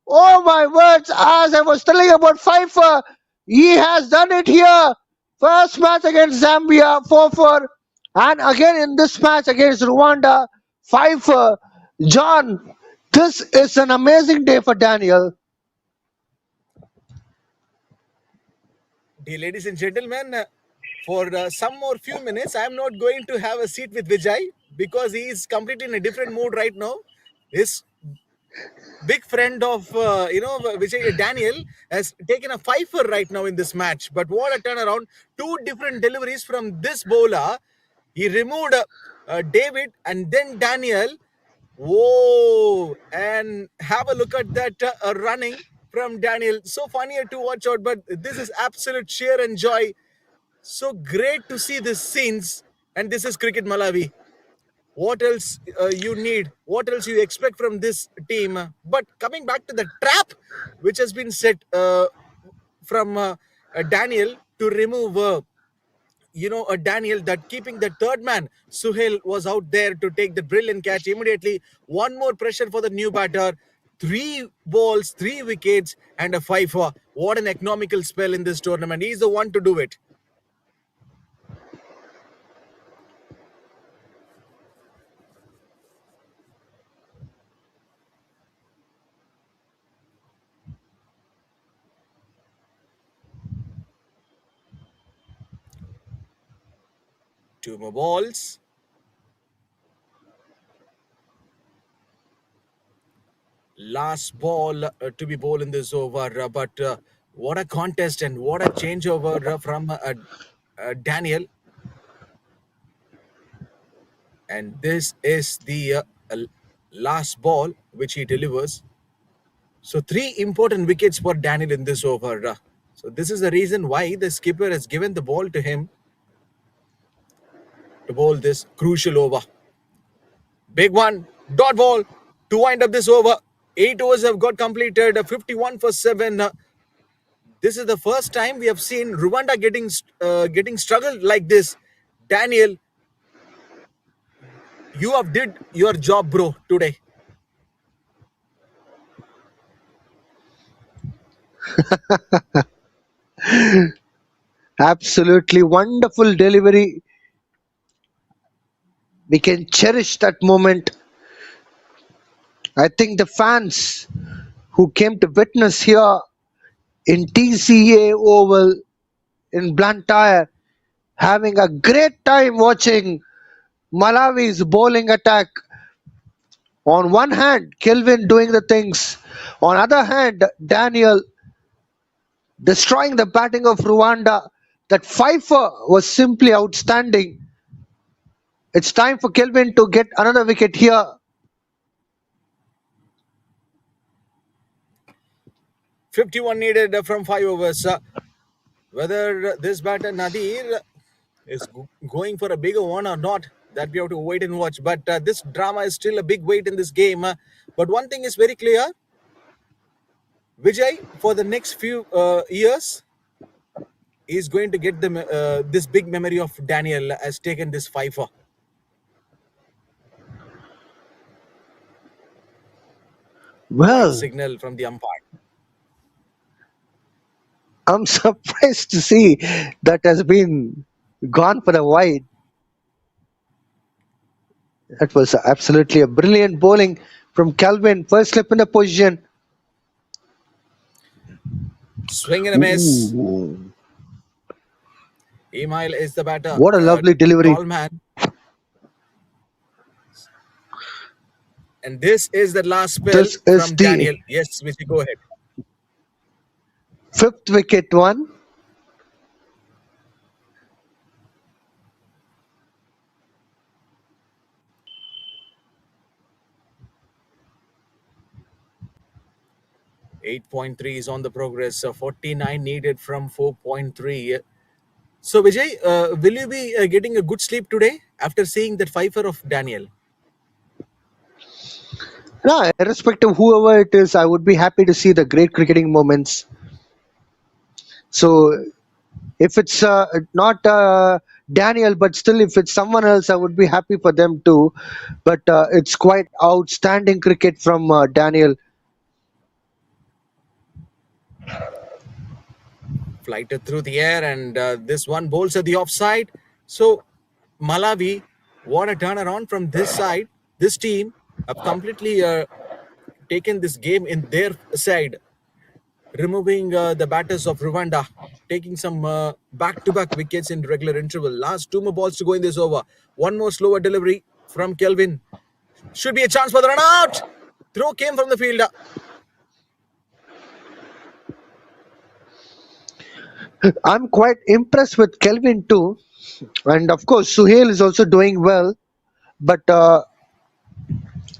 Oh my words, as I was telling about 5-4, he has done it here. First match against Zambia, 4-4. And again in this match against Rwanda, 5-4. John, this is an amazing day for Daniel. Dear ladies and gentlemen, for some more few minutes, I am not going to have a seat with Vijay because he is completely in a different mood right now. His big friend of Vijay Daniel has taken a fifer right now in this match. But what a turnaround! Two different deliveries from this bowler. He removed David and then Daniel. Whoa! And have a look at that running from Daniel. So funnier to watch out, but this is absolute cheer and joy. So great to see these scenes. And this is Cricket Malawi. What else you need? What else you expect from this team? But coming back to the trap, which has been set from Daniel to remove Daniel, that keeping the third man, Suhail, was out there to take the brilliant catch immediately. One more pressure for the new batter. 3 balls, 3 wickets, and a 5. What an economical spell in this tournament. He's the one to do it. Two more balls. Last ball to be bowled in this over, but what a contest and what a changeover from Daniel. And this is the last ball which he delivers. So 3 important wickets for Daniel in this over. So this is the reason why the skipper has given the ball to him to bowl this crucial over. Big one, dot ball to wind up this over. 8 overs have got completed, 51 for 7. This is the first time we have seen Rwanda getting struggled like this. Daniel, you have did your job, bro, today. Absolutely wonderful delivery. We can cherish that moment. I think the fans who came to witness here in TCA Oval in Blantyre having a great time watching Malawi's bowling attack. On one hand, Kelvin doing the things. On other hand, Daniel destroying the batting of Rwanda. That fifer was simply outstanding. It's time for Kelvin to get another wicket here. 51 needed from 5 overs. Whether this batter Nadir is going for a bigger one or not, that we have to wait and watch. But this drama is still a big weight in this game. But one thing is very clear. Vijay, for the next few years, is going to get this big memory of Daniel has taken this fifer. Well, Signal from the umpire. I'm surprised to see that has been gone for the wide. That was absolutely a brilliant bowling from Calvin. First slip in the position. Swing and a miss. Ooh, Email is the batter. what a lovely delivery. Tall man. And this is the last spell This is from the Daniel. Yes, Vijay, go ahead. 5th wicket one. .3 is on the progress. 49 needed from 4.3. So, Vijay, will you be getting a good sleep today after seeing that fifer of Daniel? No, irrespective of whoever it is, I would be happy to see the great cricketing moments. So, if it's not Daniel, but still, if it's someone else, I would be happy for them too. But it's quite outstanding cricket from Daniel. Flighted through the air, and this one bowls at the offside. So, Malawi, what a turnaround from this side. This team have completely taken this game in their side, removing the batters of Rwanda, taking some back-to-back wickets in regular interval. Last 2 more balls to go in this over. One more slower delivery from Kelvin. Should be a chance for the run out. throw came from the fielder. I'm quite impressed with Kelvin too, and of course Suhail is also doing well. But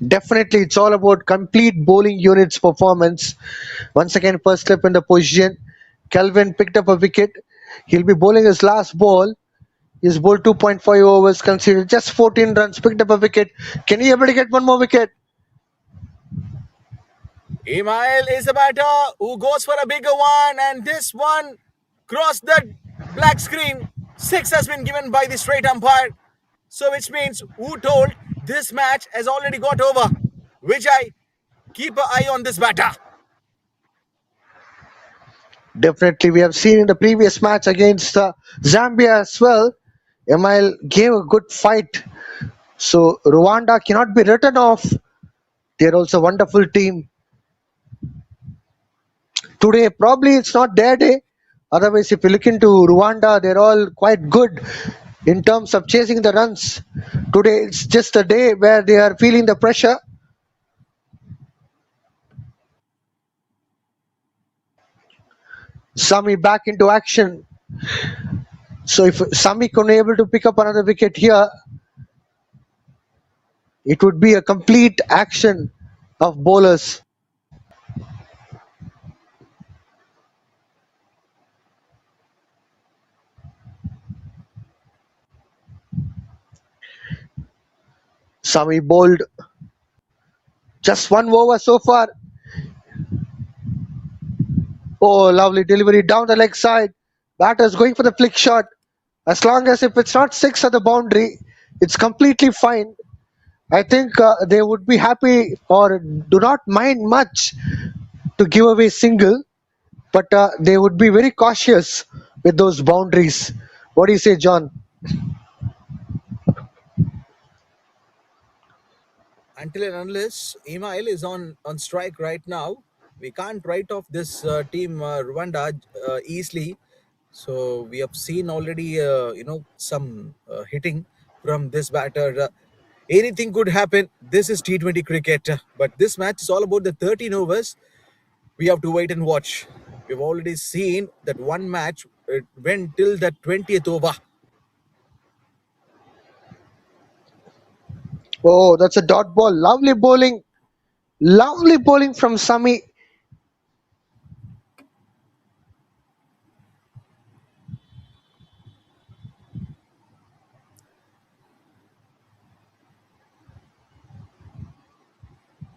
definitely, it's all about complete bowling unit's performance. Once again, first slip in the position. Kelvin picked up a wicket. He'll be bowling his last ball. He's bowled 2.5 overs, conceded just 14 runs, picked up a wicket. Can he able to get one more wicket? Email is the batter who goes for a bigger one, and this one crossed the black screen. 6 has been given by the straight umpire. So which means who told this match has already got over. Vijay, keep an eye on this batter. Definitely, we have seen in the previous match against Zambia as well. Emile gave a good fight. So Rwanda cannot be written off. They're also a wonderful team. Today, probably it's not their day. Otherwise, if you look into Rwanda, they're all quite good in terms of chasing the runs. Today, it's just a day where they are feeling the pressure. Sami back into action. So if Sami can be able to pick up another wicket here, it would be a complete action of bowlers. Sami bowled just one over so far. Oh, lovely delivery down the leg side. Batter's going for the flick shot. As long as if it's not 6 at the boundary, it's completely fine. I think they would be happy or do not mind much to give away single, but they would be very cautious with those boundaries. What do you say, John? Until and unless Email is on strike right now, we can't write off this team Rwanda easily. So we have seen already, some hitting from this batter. Anything could happen. This is T20 cricket, but this match is all about the 13 overs. We have to wait and watch. We've already seen that one match went till the 20th over. Oh, that's a dot ball. Lovely bowling. Lovely bowling from Sami.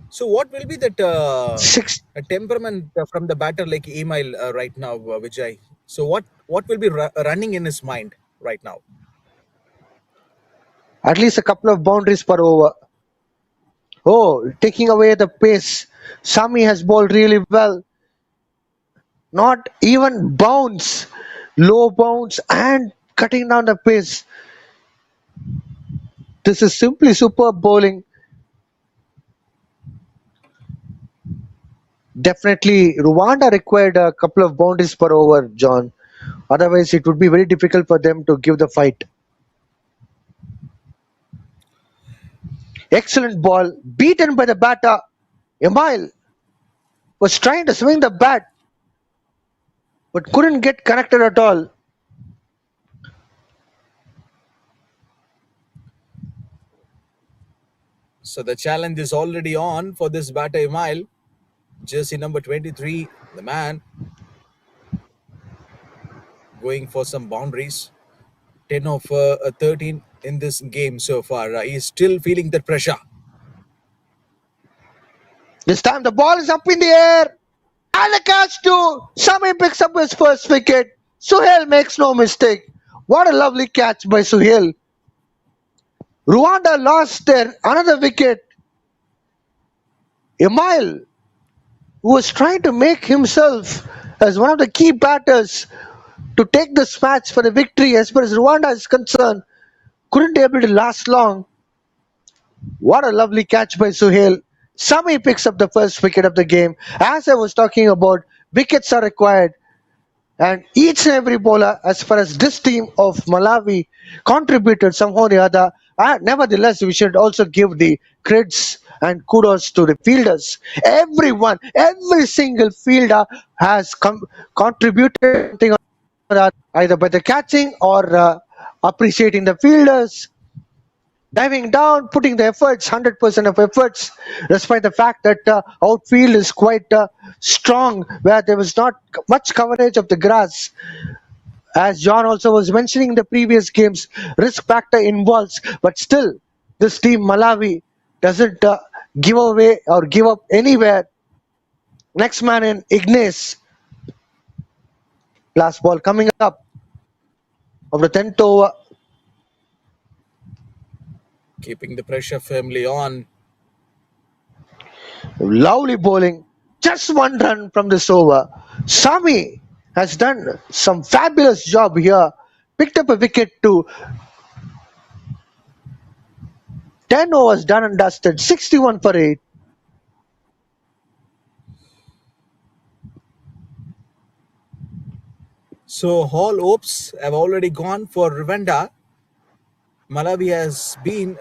So what will be that Six. temperament from the batter like Email right now, Vijay? So what will be running in his mind right now? At least a couple of boundaries per over. Oh, taking away the pace. Sami has bowled really well. Not even bounce. Low bounce and cutting down the pace. This is simply superb bowling. Definitely, Rwanda required a couple of boundaries per over, John. Otherwise, it would be very difficult for them to give the fight. Excellent ball, beaten by the batter. Emile was trying to swing the bat, but couldn't get connected at all. So the challenge is already on for this batter Email. Jersey number 23, the man going for some boundaries. 10 of 13 in this game so far. He's still feeling that pressure. This time the ball is up in the air. And a catch too. Sami picks up his first wicket. Suhail makes no mistake. What a lovely catch by Suhail. Rwanda lost their another wicket. Emile, who was trying to make himself as one of the key batters to take this match for the victory as far as Rwanda is concerned, couldn't be able to last long. What a lovely catch by Suhail. Sami picks up the first wicket of the game. As I was talking about, wickets are required. And each and every bowler, as far as this team of Malawi contributed somehow or the other, nevertheless, we should also give the creds and kudos to the fielders. Everyone, every single fielder has contributed something or other, either by the catching or appreciating the fielders, diving down, putting the efforts, 100% of efforts, despite the fact that outfield is quite strong, where there was not much coverage of the grass. As John also was mentioning in the previous games, risk factor involves, but still, this team Malawi doesn't give away or give up anywhere. Next man in, Ignace. Last ball coming up of the 10th over. Keeping the pressure firmly on. Lovely bowling. Just one run from this over. Sami has done some fabulous job here. Picked up a wicket too. 10 overs done and dusted. 61 for 8. So all hopes have already gone for RWANDA. Malawi has been,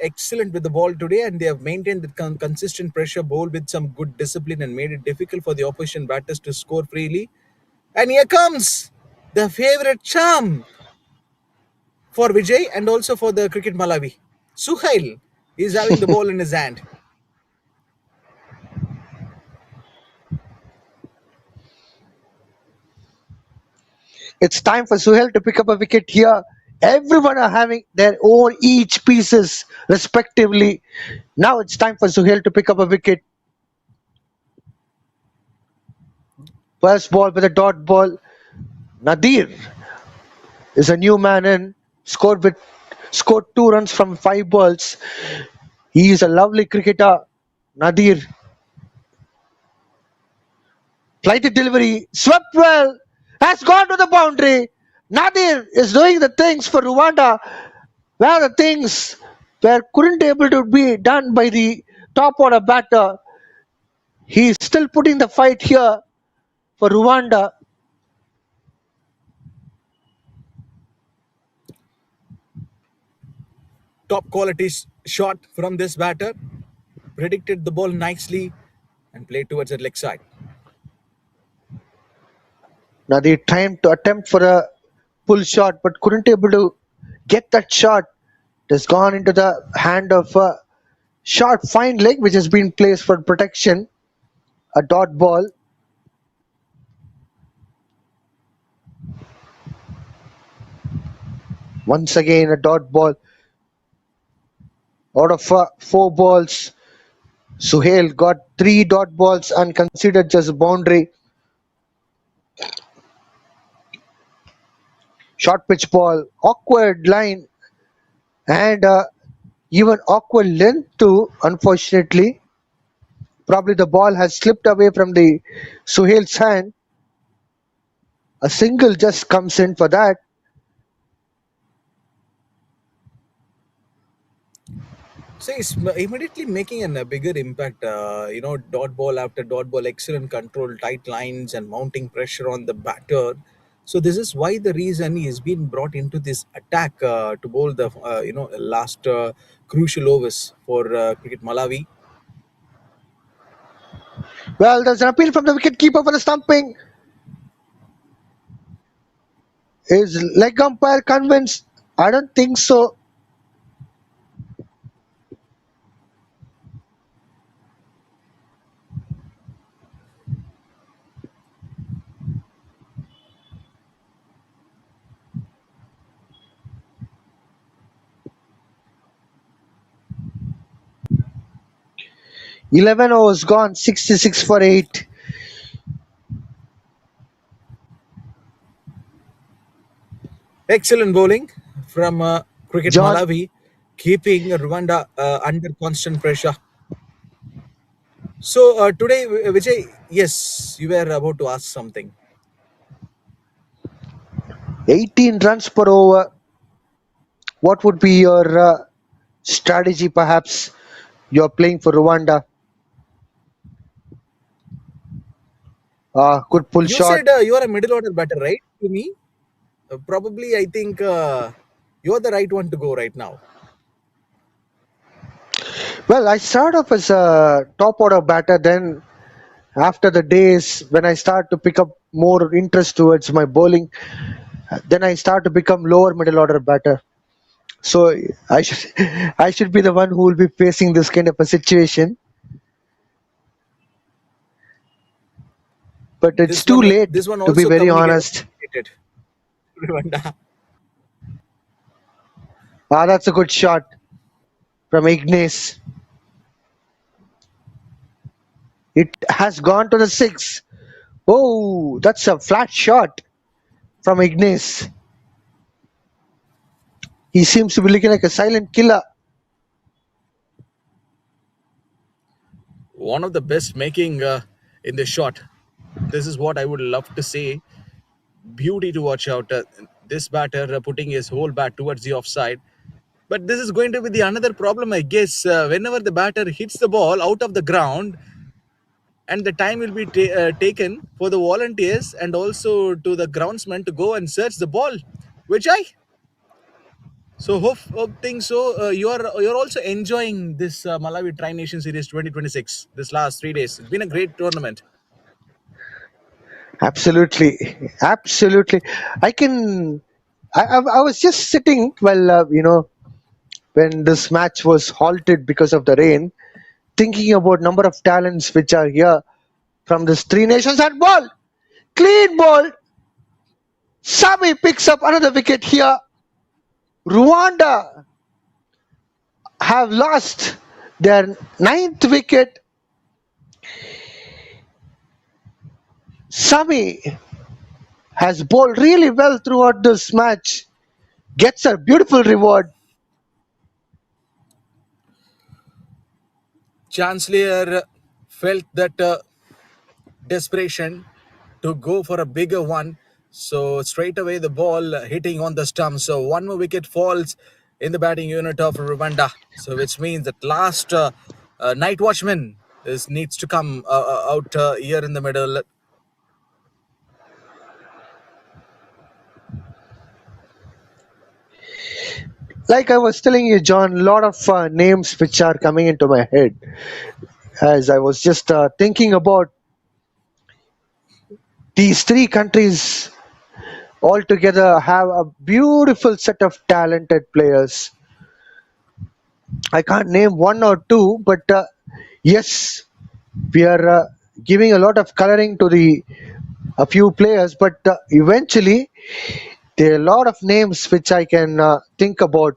excellent with the ball today, and they have maintained the consistent pressure bowl with some good discipline and made it difficult for the opposition batters to score freely. And here comes the favorite charm for Vijay and also for the cricket Malawi. Suhail is having the ball in his hand. It's time for Suhail to pick up a wicket here. Everyone are having their own each pieces respectively. Now it's time for Suhail to pick up a wicket. First ball with a dot ball. Nadir is a new man in. Scored 2 runs from 5 balls. He is a lovely cricketer. Nadir. Flighted delivery. Swept well. Has gone to the boundary. Nadir is doing the things for Rwanda where the things couldn't able to be done by the top order batter. He is still putting the fight here for Rwanda. Top quality shot from this batter. Predicted the ball nicely and played towards the leg side. Nadir trying to attempt for a pull shot but couldn't able to get that shot. It has gone into the hand of a short fine leg which has been placed for protection. A dot ball. Once again a dot ball. Out of 4 balls, Suhail got 3 dot balls and considered just boundary. Short pitch ball, awkward line and even awkward length too, unfortunately. Probably the ball has slipped away from the Suhail's hand. A single just comes in for that. So it's immediately making a bigger impact. Dot ball after dot ball, excellent control, tight lines, and mounting pressure on the batter. So this is why the reason he has been brought into this attack to bowl the last crucial overs for cricket Malawi. Well, there's an appeal from the wicketkeeper for the stumping. Is leg umpire convinced? I don't think so. Eleven overs gone, 66 for 8. Excellent bowling from cricket John. Malawi, keeping Rwanda under constant pressure. So today, Vijay, yes, you were about to ask something. 18 runs per over. What would be your strategy perhaps? You're playing for Rwanda. Good pull You shot. said you are a middle order batter, right? To me, probably I think you are the right one to go right now. Well, I start off as a top order batter, then after the days when I start to pick up more interest towards my bowling, then I start to become lower middle order batter. So I should I should be the one who will be facing this kind of a situation, but it's too late This one to be also very communicated. honest. Rwanda. Ah, that's a good shot from Ignace. It has gone to the six. Oh, that's a flat shot from Ignace. He seems to be looking like a silent killer. One of the best making in the shot. This is what I would love to say. Beauty to watch out. This batter putting his whole bat towards the offside. But this is going to be the another problem, I guess. Whenever the batter hits the ball out of the ground, and the time will be taken for the volunteers and also to the groundsman to go and search the ball, which I so hope think so. You're also enjoying this Malawi Tri Nation Series 2026. This last 3 days, it's been a great tournament. Absolutely, absolutely. I can. I was just sitting while when this match was halted because of the rain, thinking about number of talents which are here from this three nations and ball, clean ball. Sami picks up another wicket here. Rwanda have lost their ninth wicket. Sami has bowled really well throughout this match. Gets a beautiful reward. Chancellor felt that desperation to go for a bigger one. So straight away the ball hitting on the stump. So one more wicket falls in the batting unit of Rwanda. So which means that last night watchman needs to come out here in the middle. Like I was telling you, John, a lot of names which are coming into my head as I was just thinking about these three countries all together have a beautiful set of talented players. I can't name one or two, but yes, we are giving a lot of coloring to the a few players, but eventually there are a lot of names which I can think about.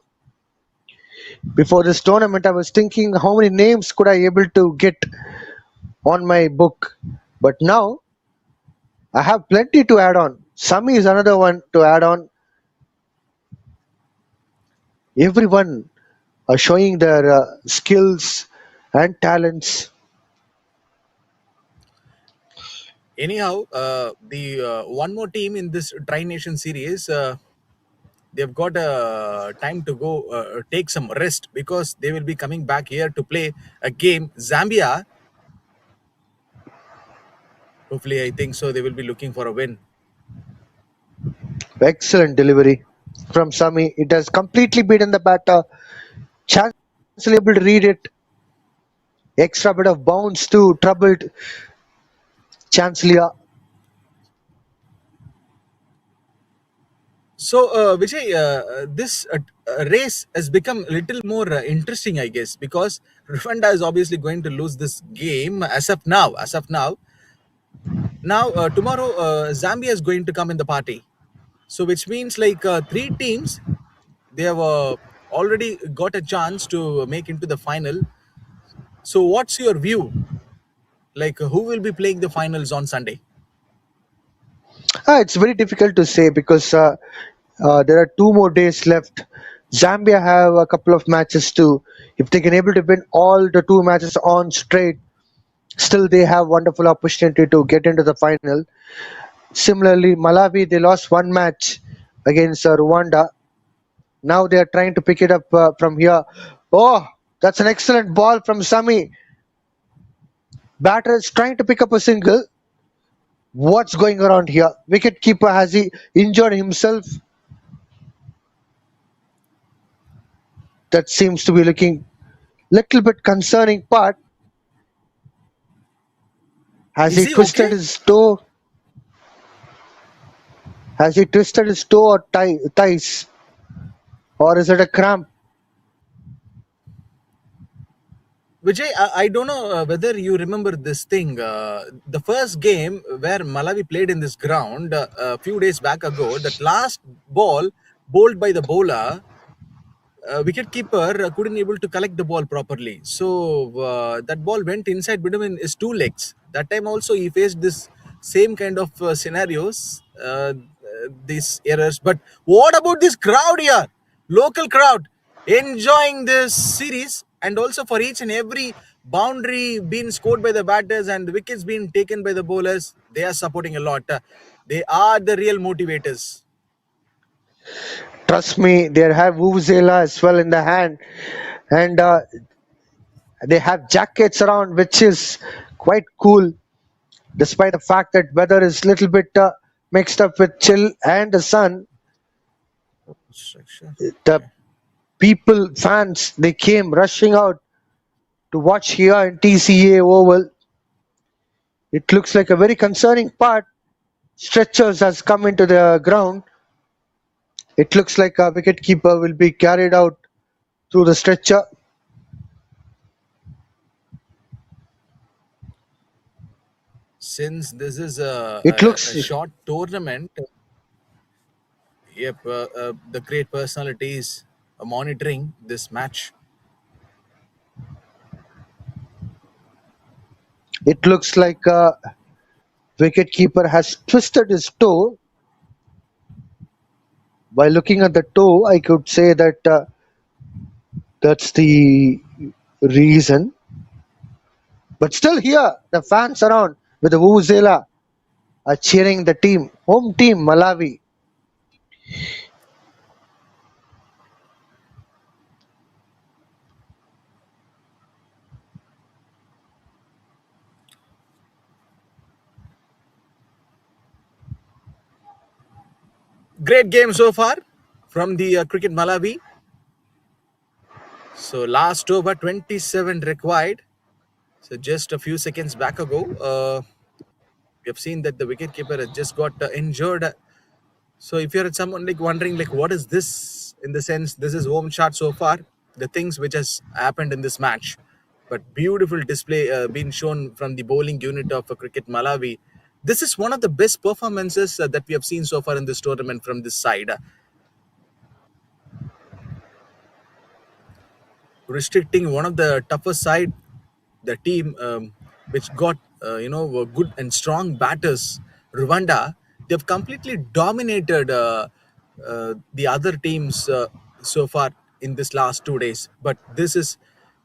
Before this tournament, I was thinking how many names could I able to get on my book, but now I have plenty to add on. Sami is another one to add on. Everyone are showing their skills and talents. Anyhow, the one more team in this Tri Nation series, they've got time to go take some rest because they will be coming back here to play a game. Zambia, hopefully, I think so. They will be looking for a win. Excellent delivery from Sami. It has completely beaten the batter. Chance able to read it. Extra bit of bounce to troubled Chancellor. So, Vijay, this race has become a little more interesting, I guess, because Rwanda is obviously going to lose this game as of now. Now, tomorrow, Zambia is going to come in the party. So, which means like three teams, they have already got a chance to make into the final. So, what's your view? Like, who will be playing the finals on Sunday? It's very difficult to say because there are 2 more days left. Zambia have a couple of matches too. If they can able to win all the 2 matches on straight, still they have wonderful opportunity to get into the final. Similarly, Malawi they lost 1 match against Rwanda. Now they are trying to pick it up from here. Oh, that's an excellent ball from Sami. Batter is trying to pick up a single. What's going around here? Wicket keeper, has he injured himself? That seems to be looking Little bit concerning part. Has Is he he twisted okay? his toe? Has he twisted his toe or thighs? Or is it a cramp? Vijay, I don't know whether you remember this thing. The first game where Malawi played in this ground a few days back ago, that last ball bowled by the bowler, wicket keeper couldn't able to collect the ball properly. So that ball went inside between his two legs. That time also he faced this same kind of scenarios, these errors. But what about this crowd here? Local crowd enjoying this series, and also for each and every boundary being scored by the batters and the wickets being taken by the bowlers, they are supporting a lot. They are the real motivators. Trust me, they have Vuvuzela as well in the hand. And they have jackets around, which is quite cool, despite the fact that weather is little bit mixed up with chill and the sun. Structure. The people, fans, they came rushing out to watch here in TCA Oval. It looks like a very concerning part. Stretchers has come into the ground. It looks like a wicket keeper will be carried out through the stretcher. Since this is It looks a short tournament, yep, the great personalities are monitoring this match. it looks like a wicket keeper has twisted his toe. By looking at the toe, I could say that that's the reason. But still here, the fans around with the Vuvuzela are cheering the team, home team Malawi. Great game so far from the Cricket Malawi. So last over 27 required. So just a few seconds back ago, we have seen that the wicketkeeper has just got injured. So if you're someone like wondering like what is this, in the sense this is home chart so far, the things which has happened in this match, but beautiful display being shown from the bowling unit of Cricket Malawi. This is one of the best performances that we have seen so far in this tournament from this side. Restricting one of the toughest side, the team which got good and strong batters, Rwanda. They've completely dominated the other teams so far in this last 2 days. But this is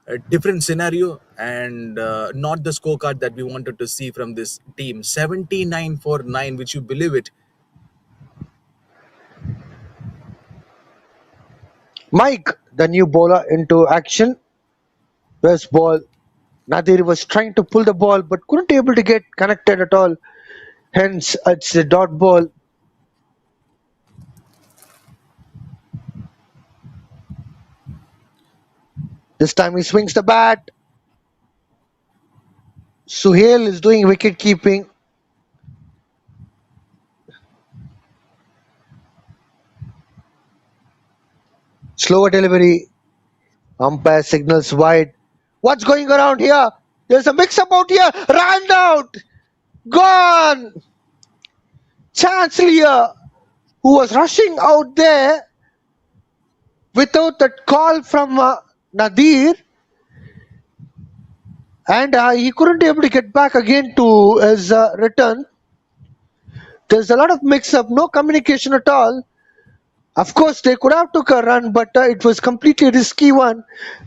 a different scenario and not the scorecard that we wanted to see from this team. 79 for 9, which you believe it. Mike, the new bowler, into action. First ball. Nadir was trying to pull the ball but couldn't able to get connected at all. Hence, it's the dot ball. This time he swings the bat. Suhail is doing wicket keeping. Slower delivery. Umpire signals wide. What's going around here? There's a mix-up out here. Ran out. Gone. Chancellor, who was rushing out there without that call from Nadir, and he couldn't able to get back again to his return. There's a lot of mix-up, no communication at all. Of course, they could have took a run, but it was completely risky one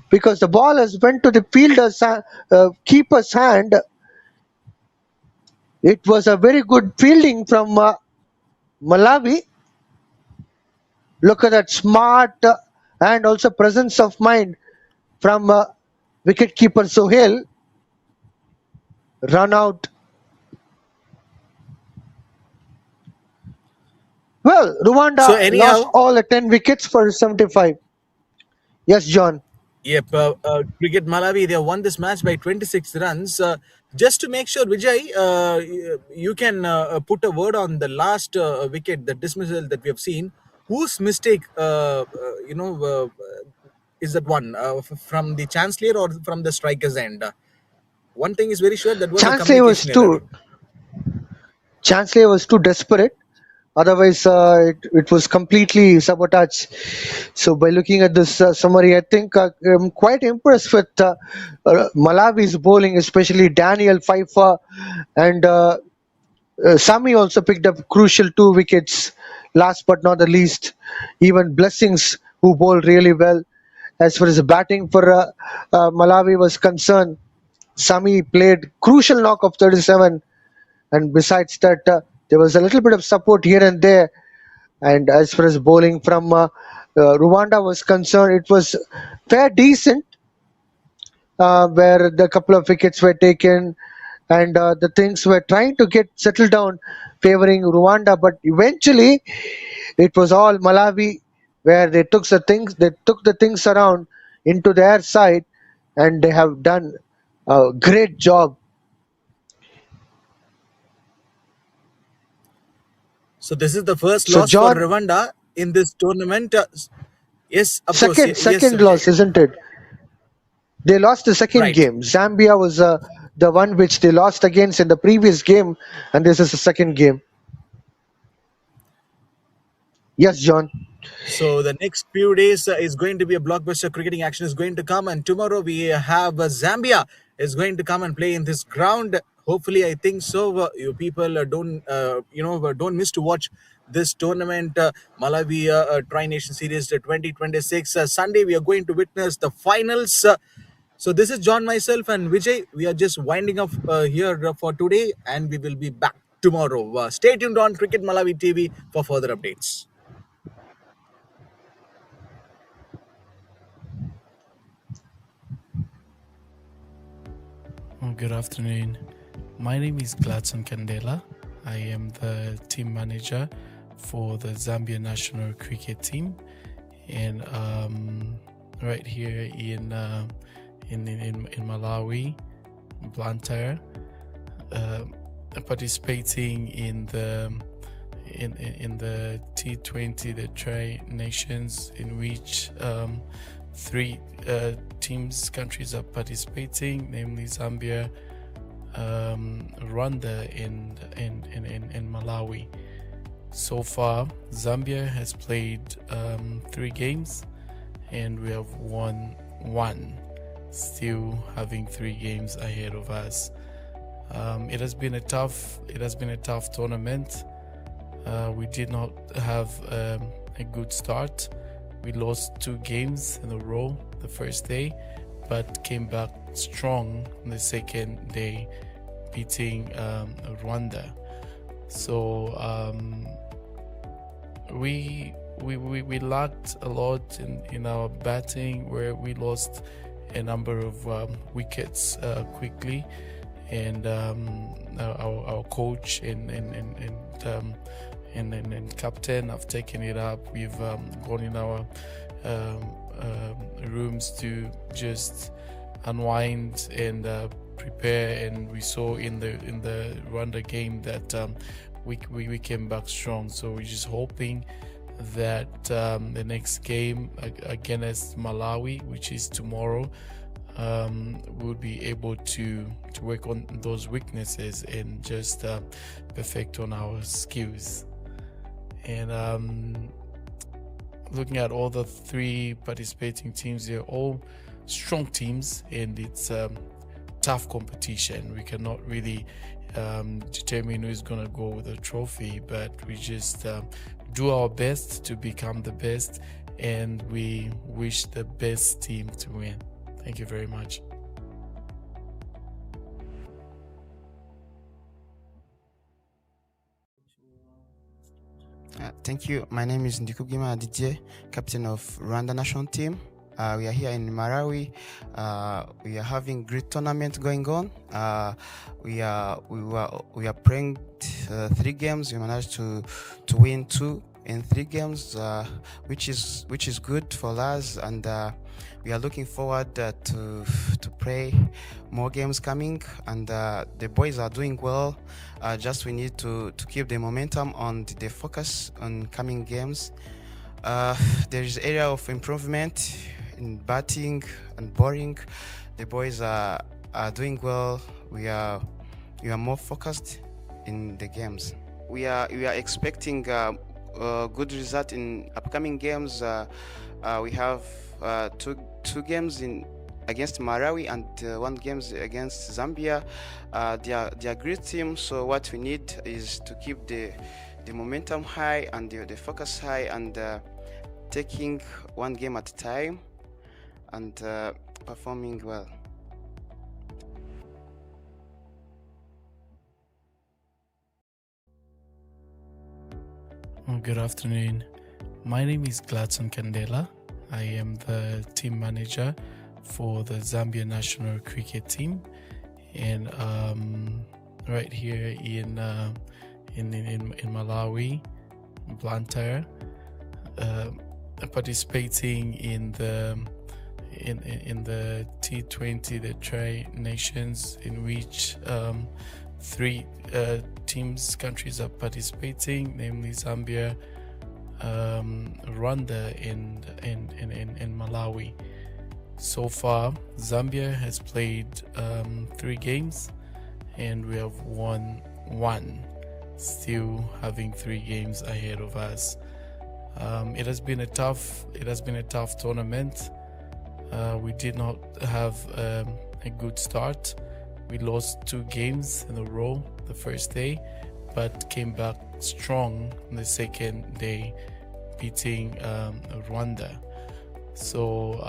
because the ball has went to the fielder's keeper's hand. It was a very good fielding from Malawi. Look at that smart and also presence of mind from wicketkeeper Sohail. Run out. Well, Rwanda So lost anyhow, all the 10 wickets for 75. Yes, John. Yep, Cricket Malawi, they won this match by 26 runs. Just to make sure, Vijay, you can put a word on the last wicket, the dismissal that we have seen. Whose mistake, is that one? From the Chancellor or from the striker's end? One thing is very sure, that was a Chancellor was communication error. desperate. Otherwise, it was completely sabotage. So by looking at this summary, I think I'm quite impressed with Malawi's bowling, especially Daniel Pfeiffer, and Sami also picked up crucial 2 wickets. Last but not the least, even Blessings, who bowled really well. As far as the batting for Malawi was concerned, Sami played crucial knock of 37, and besides that, there was a little bit of support here and there. And as far as bowling from Rwanda was concerned, it was fair decent, where the couple of wickets were taken, and the things were trying to get settled down, favoring Rwanda. But eventually, it was all Malawi, where they took the things around into their side, and they have done a great job. So this is the first So loss for John, Rwanda in this tournament. Yes, of course. Yes, second Vijay. loss, isn't it? They lost the second Right. game. Zambia was the one which they lost against in the previous game, and this is the second game. Yes, John. So the next few days is going to be a blockbuster cricketing action is going to come, and tomorrow we have Zambia is going to come and play in this ground. Hopefully, I think so. You people don't miss to watch this tournament, Malawi Tri-Nation Series 2026. Sunday we are going to witness the finals. So this is John, myself, and Vijay. We are just winding up here for today, and we will be back tomorrow. Stay tuned on Cricket Malawi TV for further updates. Good afternoon. My name is Gladson Kandela. I am the team manager for the Zambia national cricket team, and right here in Malawi, Blantyre, participating in the T20, the Tri Nations, in which three countries are participating, namely Zambia, Rwanda, and Malawi. So far, Zambia has played 3 games, and we have won 1, still having 3 games ahead of us. It has been a tough tournament. We did not have a good start. We lost 2 games in a row the first day, but came back strong the second day, beating Rwanda. So we lacked a lot in our batting, where we lost a number of wickets quickly, and our coach and captain have taken it up. We've gone in our rooms to just unwind and prepare, and we saw in the Rwanda game that we came back strong. So we're just hoping that the next game against Malawi, which is tomorrow, we'll be able to work on those weaknesses and just perfect on our skills. And looking at all the 3 participating teams, they're all strong teams, and it's tough competition. We cannot really determine who's going to go with the trophy, but we just do our best to become the best, and we wish the best team to win. Thank you very much. Thank you. My name is Ndikubgima Aditye, captain of Rwanda national team. We are here in Malawi. We are having great tournament going on. We are playing 3 games. We managed to win 2 in 3 games, which is good for us. And we are looking forward to play more games coming, and the boys are doing well. Just we need to keep the momentum on the focus on coming games. There is area of improvement in batting and bowling. The boys are doing well. We are more focused in the games. We are expecting good result in upcoming games. We have two games against Malawi and one games against Zambia. They are great teams. So what we need is to keep the momentum high and the focus high, and taking one game at a time and performing well. Good afternoon. My name is Gladson Kandela. I am the team manager for the Zambia national cricket team, and right here in Malawi, Blantyre, participating in the T20, the Tri Nations, in which three countries are participating, namely Zambia, Rwanda, and Malawi. So far, Zambia has played 3 games, and we have won 1, still having 3 games ahead of us. It has been a tough tournament. We did not have a good start. We lost 2 games in a row the first day, but came back strong on the second day, beating Rwanda. So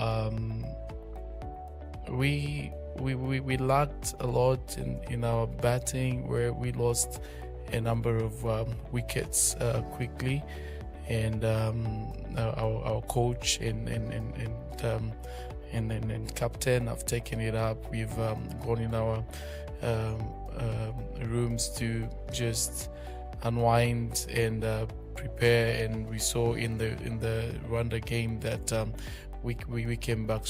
we lacked a lot in our batting, where we lost a number of wickets quickly, and our coach and captain have taken it up. We've gone in our rooms to just unwind and prepare, and we saw in the Rwanda game that we came back